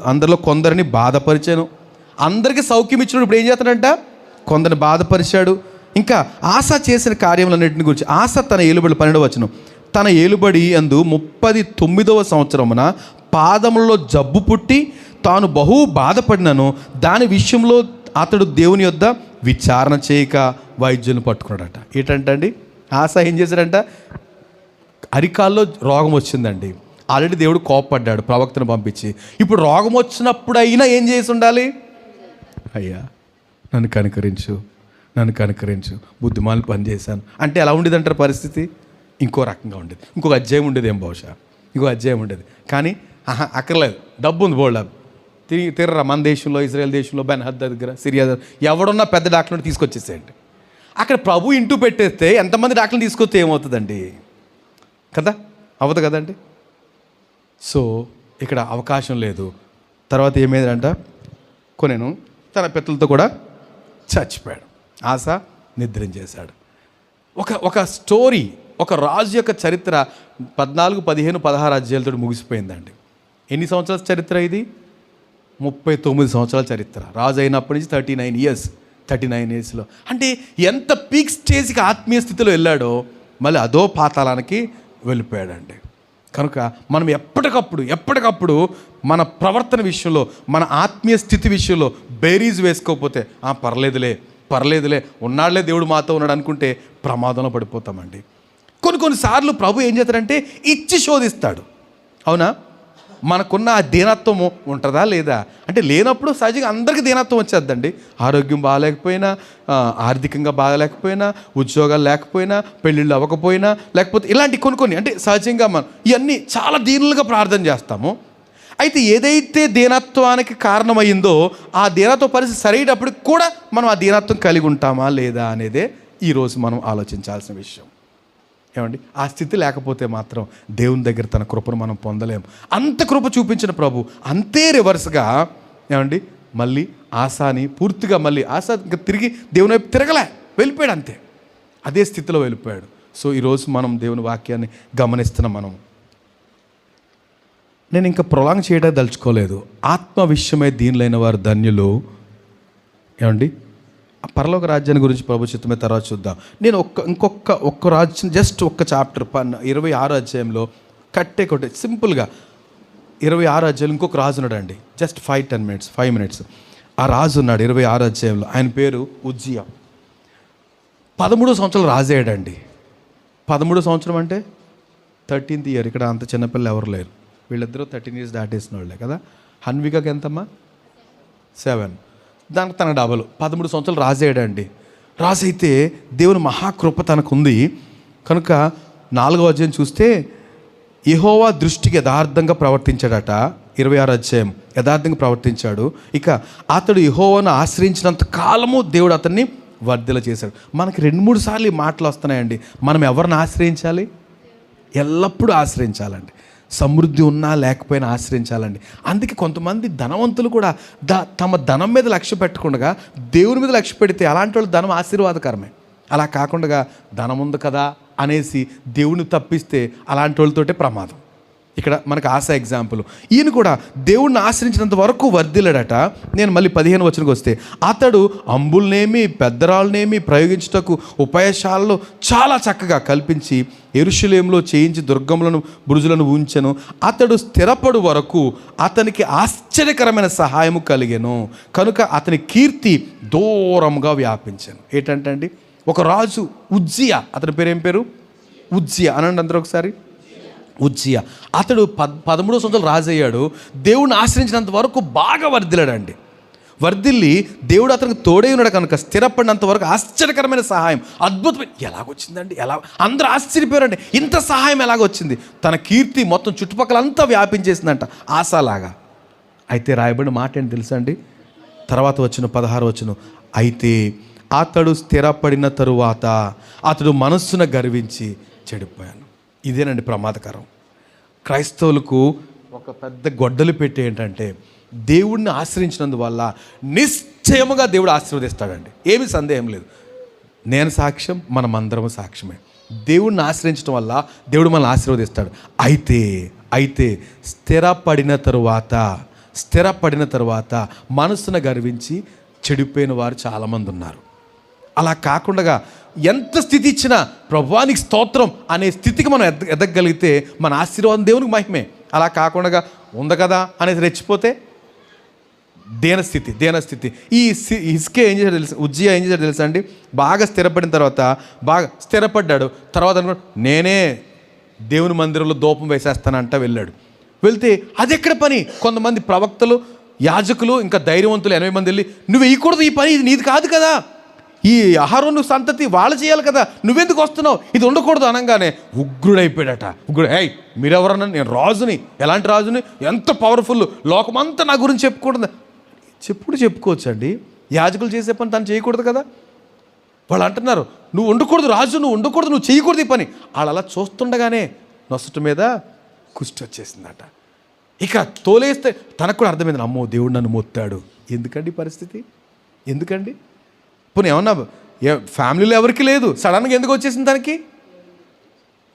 అందరిలో కొందరిని బాధపరిచాను. అందరికీ సౌఖ్యం ఇచ్చినప్పుడు ఇప్పుడు ఏం చేస్తాడంట, కొందరిని బాధపరిచాడు. ఇంకా ఆశ చేసిన కార్యములన్నింటిని గురించి ఆశ తన ఏలుబడి 12వ వచనం, తన ఏలుబడి అందు 39వ సంవత్సరమున పాదములలో జబ్బు పుట్టి తాను బహు బాధపడినను దాని విషయంలో అతడు దేవుని యొద్ద విచారణ చేయక వైద్యుని పట్టుకున్నాడట. ఏంటంటండి, ఆశ ఏం చేశాడంట, అరికాల్లో రోగం వచ్చిందండి. ఆల్రెడీ దేవుడు కోపపడ్డాడు ప్రవక్తను పంపించి. ఇప్పుడు రోగం వచ్చినప్పుడు అయినా ఏం చేసి ఉండాలి? అయ్యా నన్ను కనుకరించు, బుద్ధిమాలు పని చేశాను అంటే ఎలా ఉండేదంటారు పరిస్థితి? ఇంకో రకంగా ఉండేది. ఇంకొక అధ్యాయం ఉండేది ఏం, బహుశా ఇంకో అధ్యాయం ఉండేది. కానీ అక్కర్లేదు, డబ్బు ఉంది, బోల్డ్ డబ్బు. తిరగరా మన దేశంలో, ఇజ్రాయెల్ దేశంలో, బెన్హద్ దగ్గర, సిరియా దగ్గర ఎవడున్నా పెద్ద డాక్టర్ని తీసుకొచ్చేసేయండి. అక్కడ ప్రభు ఇంటూ పెట్టేస్తే ఎంతమంది డాక్టర్ని తీసుకొస్తే ఏమవుతుందండి కదా, అవ్వదు కదండి. సో ఇక్కడ అవకాశం లేదు. తర్వాత ఏమైందంట, కొనేను తన పితలతో కూడా చచ్చిపోయాడు. ఆస నిద్రించేశాడు. ఒక స్టోరీ, ఒక రాజు యొక్క చరిత్ర 14, 15, 16 అధ్యాయాలతో ముగిసిపోయిందండి. ఎన్ని సంవత్సరాల చరిత్ర ఇది? 39 సంవత్సరాల చరిత్ర. రాజు అయినప్పటి నుంచి 39 ఇయర్స్లో. అంటే ఎంత పీక్ స్టేజ్కి ఆత్మీయ స్థితిలో వెళ్ళాడో మళ్ళీ అదో పాతాళానికి వెళ్ళిపోయాడండి. కనుక మనం ఎప్పటికప్పుడు మన ప్రవర్తన విషయంలో, మన ఆత్మీయ స్థితి విషయంలో బేరీజ్ వేసుకోకపోతే పర్లేదులే ఉన్నాళ్లే దేవుడు మాతో ఉన్నాడు అనుకుంటే ప్రమాదంలో పడిపోతామండి. కొన్నిసార్లు ప్రభు ఏం చేస్తాడంటే ఇచ్చి శోధిస్తాడు. అవునా? మనకున్న ఆ దీనత్వము ఉంటుందా లేదా అంటే లేనప్పుడు సహజంగా అందరికీ దీనత్వం వచ్చేద్దండి. ఆరోగ్యం బాగాలేకపోయినా, ఆర్థికంగా బాగాలేకపోయినా, ఉద్యోగాలు లేకపోయినా, పెళ్ళిళ్ళు అవ్వకపోయినా, లేకపోతే ఇలాంటి కొన్ని అంటే సహజంగా మనం ఇవన్నీ చాలా దీనులుగా ప్రార్థన చేస్తాము. అయితే ఏదైతే దీనత్వానికి కారణమైందో ఆ దీనత్వ పరిస్థితి సరైనప్పటికి కూడా మనం ఆ దీనత్వం కలిగి ఉంటామా లేదా అనేదే ఈరోజు మనం ఆలోచించాల్సిన విషయం. ఏమండి, ఆ స్థితి లేకపోతే మాత్రం దేవుని దగ్గర తన కృపను మనం పొందలేము. అంత కృప చూపించిన ప్రభు అంతే రివర్స్గా ఏమండి మళ్ళీ ఆశాని పూర్తిగా ఆశ ఇంకా తిరిగి దేవుని వైపు వెళ్ళిపోయాడు. అంతే అదే స్థితిలో వెళ్ళిపోయాడు. సో ఈరోజు మనం దేవుని వాక్యాన్ని గమనిస్తున్నాం. నేను ఇంకా ప్రొలాంగ్ చేయడానికి దలుచుకోలేదు. ఆత్మ విషయమై దీనులైన వారు ధన్యులు. ఏమండి, ఆ పరలోక రాజ్యాన్ని గురించి ప్రభు చిత్తమే తర్వాత చూద్దాం. నేను ఒక్క రాజ్యం జస్ట్ ఒక్క చాప్టర్ 26 అధ్యాయంలో కొట్టే సింపుల్గా 26 అధ్యాయంలో ఇంకొక రాజు ఉన్నాడండి. జస్ట్ 5 minutes ఆ రాజు ఉన్నాడు 26 అధ్యాయంలో. ఆయన పేరు ఉజ్జియా. 13 సంవత్సరాలు రాజయ్యాడండి. 13 సంవత్సరం అంటే 13th year. ఇక్కడ అంత చిన్నపిల్లలు ఎవరు లేరు. వీళ్ళిద్దరూ 13 years దాటేసిన వాళ్ళే కదా. హన్వికకి ఎంతమ్మా? 7. దానికి తన డబల్ 13 సంవత్సరాలు రాజయ్యాడండి. రాజైతే దేవుని మహాకృప తనకుంది కనుక 4వ అధ్యాయం చూస్తే యెహోవా దృష్టికి యథార్థంగా ప్రవర్తించాడట. 26 అధ్యాయం యథార్థంగా ప్రవర్తించాడు. ఇక అతడు యెహోవాను ఆశ్రయించినంత కాలము దేవుడు అతన్ని వర్ధిల్ల చేశాడు. మనకి 2-3 సార్లు ఈ మాటలు వస్తున్నాయండి. మనం ఎవరిని ఆశ్రయించాలి? ఎల్లప్పుడూ ఆశ్రయించాలండి. సమృద్ధి ఉన్నా లేకపోయినా ఆశ్రయించాలండి. అందుకే కొంతమంది ధనవంతులు కూడా తమ ధనం మీద లక్ష్య పెట్టకుండా దేవుని మీద లక్ష్య పెడితే అలాంటి వాళ్ళు ధనం ఆశీర్వాదకరమే. అలా కాకుండా ధనం ఉంది కదా అనేసి దేవుని తప్పిస్తే అలాంటి వాళ్ళతోటే ప్రమాదం. ఇక్కడ మనకు ఆశ ఎగ్జాంపుల్. ఈయన కూడా దేవుణ్ణి ఆశ్రయించినంత వరకు వర్ధిల్లాడట. నేను మళ్ళీ 15 వచనంకి వస్తే అతడు అంబుల్నేమి పెద్దరాళ్ళనేమి ప్రయోగించుటకు ఉపాయశాలలో చాలా చక్కగా కల్పించి యెరూషలేములో చేయించి దుర్గములను బురుజులను ఉంచెను. అతడు స్థిరపడు వరకు అతనికి ఆశ్చర్యకరమైన సహాయము కలిగెను కనుక అతని కీర్తి దూరంగా వ్యాపించాను. ఏంటంటే అండి ఒక రాజు ఉజ్జియా, అతని పేరు ఏం పేరు? ఉజ్జియా అనండి అందరూ ఒకసారి. ఉజ్జియా అతడు 13 సంవత్సరాలు రాజు అయ్యాడు. దేవుడిని ఆశ్రయించినంత వరకు బాగా వర్ధిల్లాడండి. వర్ధిల్లి దేవుడు అతనికి తోడై ఉన్నాడు కనుక స్థిరపడినంత వరకు ఆశ్చర్యకరమైన సహాయం అద్భుతమైన ఎలాగొచ్చిందండి. అందరూ ఆశ్చర్యపోయారండి, ఇంత సహాయం ఎలాగొచ్చింది. తన కీర్తి మొత్తం చుట్టుపక్కలంతా వ్యాపించేసిందంట ఆశలాగా. అయితే రాయబడిన మాట ఏంటి తెలుసా అండి? తర్వాత వచ్చిన 16 వచనం, అయితే అతడు స్థిరపడిన తరువాత అతడు మనస్సున గర్వించి చెడిపోయాను. ఇదేనండి ప్రమాదకరం. క్రైస్తవులకు ఒక పెద్ద గొడ్డలు పెట్టి ఏంటంటే దేవుడిని ఆశ్రయించినందువల్ల నిశ్చయముగా దేవుడు ఆశీర్వదిస్తాడండి. ఏమీ సందేహం లేదు. నేను సాక్ష్యం, మనమందరము సాక్ష్యమే. దేవుడిని ఆశ్రయించడం వల్ల దేవుడు మనల్ని ఆశీర్వదిస్తాడు. అయితే స్థిరపడిన తరువాత మనసును గర్వించి చెడిపోయిన వారు చాలామంది ఉన్నారు. అలా కాకుండా ఎంత స్థితి ఇచ్చినా ప్రభువానికి స్తోత్రం అనే స్థితికి మనం ఎదగగలిగితే మన ఆశీర్వాదం దేవునికి మహిమే. అలా కాకుండా ఉంది కదా అనేసి రెచ్చిపోతే దేనస్థితి. ఈ హిజ్కియా ఏం చేశాడు తెలుసు? ఉజ్జియా ఏం చేశాడు తెలుసా అండి? బాగా స్థిరపడిన తర్వాత బాగా స్థిరపడ్డాడు. తర్వాత నేనే దేవుని మందిరంలో ధూపం వేసేస్తానంట వెళ్ళాడు. వెళ్తే అది ఎక్కడ పని? కొంతమంది ప్రవక్తలు, యాజకులు, ఇంకా ధైర్యవంతులు 80 మంది వెళ్ళి నువ్వు వేయకూడదు ఈ పని, ఇది నీది కాదు కదా, ఈ అహరోను సంతతి వాళ్ళు చేయాలి కదా, నువ్వెందుకు వస్తున్నావు, ఇది ఉండకూడదు అనగానే ఉగ్రుడైపోయాడట. ఏయ్ మీరెవరన్నా? నేను రాజుని. ఎలాంటి రాజుని? ఎంత పవర్ఫుల్, లోకమంతా నా గురించి చెప్పుకూడదు. చెప్పుకోవచ్చు అండి. యాజకులు చేసే పని తను చేయకూడదు కదా. వాళ్ళు అంటున్నారు నువ్వు ఉండకూడదు రాజు, నువ్వు ఉండకూడదు, నువ్వు చేయకూడదు ఈ పని. వాళ్ళు అలా చూస్తుండగానే నొసట మీద కుష్టి వచ్చేసిందట. ఇక తోలేస్తే తనకు కూడా అర్థమైంది, అమ్మో దేవుడు నన్ను మొత్తాడు. ఎందుకండి పరిస్థితి? ఎందుకండి? పోనీ ఏమన్నా ఫ్యామిలీలో ఎవరికి లేదు, సడన్గా ఎందుకు వచ్చేసింది దానికి?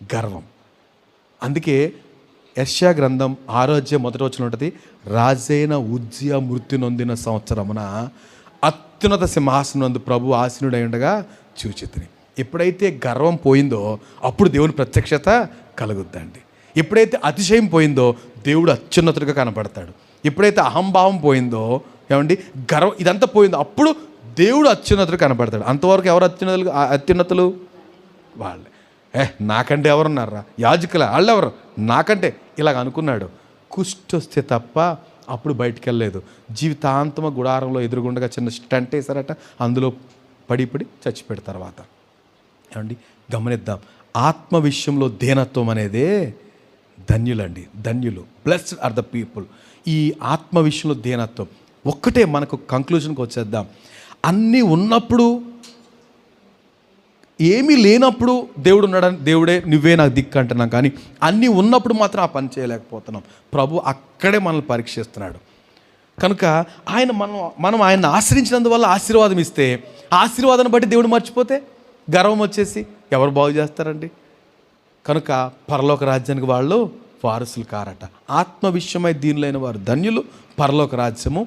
గర్వం. అందుకే యెషయా గ్రంథం 6వ అధ్యాయం 1వ వచనం ఉంటుంది, రాజైన ఉజ్జియా మృత్యు నొందిన సంవత్సరమున అత్యున్నత సింహాసనందు ప్రభు ఆసీనుడై ఉండగా చూచితిని. ఎప్పుడైతే గర్వం పోయిందో అప్పుడు దేవుని ప్రత్యక్షత కలుగుద్దండి. ఎప్పుడైతే అతిశయం పోయిందో దేవుడు అత్యున్నతుడిగా కనపడతాడు. ఎప్పుడైతే అహంభావం పోయిందో, ఏమండి, గర్వం ఇదంతా పోయిందో అప్పుడు దేవుడు అత్యున్నతుడు కనపడతాడు. అంతవరకు ఎవరు అత్యున్నతులు? వాళ్ళే. నాకంటే ఎవరున్నారా, యాజకుల వాళ్ళెవరు, నాకంటే ఇలాగ అనుకున్నాడు. కుష్ఠొస్తే తప్ప అప్పుడు బయటికి వెళ్ళలేదు. జీవితాంతమ గుడారంలో ఎదురుగుండగా చిన్న స్టంట్ వేశారట, అందులో పడి చచ్చిపోయాడు. తర్వాత ఏమండి గమనిద్దాం, ఆత్మ విషయంలో దీనత్వం అనేదే ధన్యులండి, ధన్యులు. Blessed are the people. ఈ ఆత్మ విషయంలో దీనత్వం ఒక్కటే మనకు కంక్లూజన్కి వచ్చేద్దాం. అన్నీ ఉన్నప్పుడు, ఏమీ లేనప్పుడు దేవుడు ఉన్నాడని, దేవుడే నువ్వే నాకు దిక్కు అంటున్నాం. కానీ అన్నీ ఉన్నప్పుడు మాత్రం ఆ పని చేయలేకపోతున్నాం. ప్రభు అక్కడే మనల్ని పరీక్షిస్తున్నాడు. కనుక మనం ఆయన్ని ఆశ్రయించినందువల్ల ఆశీర్వాదం ఇస్తే, ఆశీర్వాదాన్ని బట్టి దేవుడు మర్చిపోతే గర్వం వచ్చేసి ఎవరు బాగు చేస్తారండి? కనుక పరలోక రాజ్యానికి వాళ్ళు వారసులు కారట. ఆత్మ విషయమై దీనిలైన వారు ధన్యులు, పరలోక రాజ్యము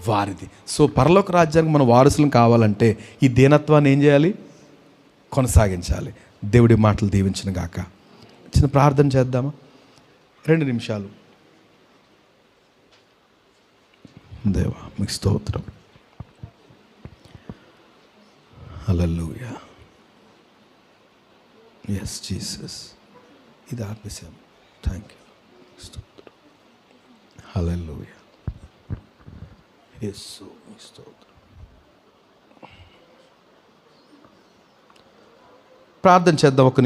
వారిది. సో పరలోక రాజ్యానికి మనం వారసులను కావాలంటే ఈ దీనత్వాన్ని ఏం చేయాలి? కొనసాగించాలి. దేవుడి మాటలు దీవించిన గాక. చిన్న ప్రార్థన చేద్దామా? 2 నిమిషాలు. దేవా మీకు స్తోత్రం. హల్లెలూయా. ఎస్ జీసస్, ఇది ఆత్మశం. Thank you. స్తోత్రం. హల్లెలూయా. యేసు స్తోత్రం. ప్రార్థన చేద్దాం. ఒక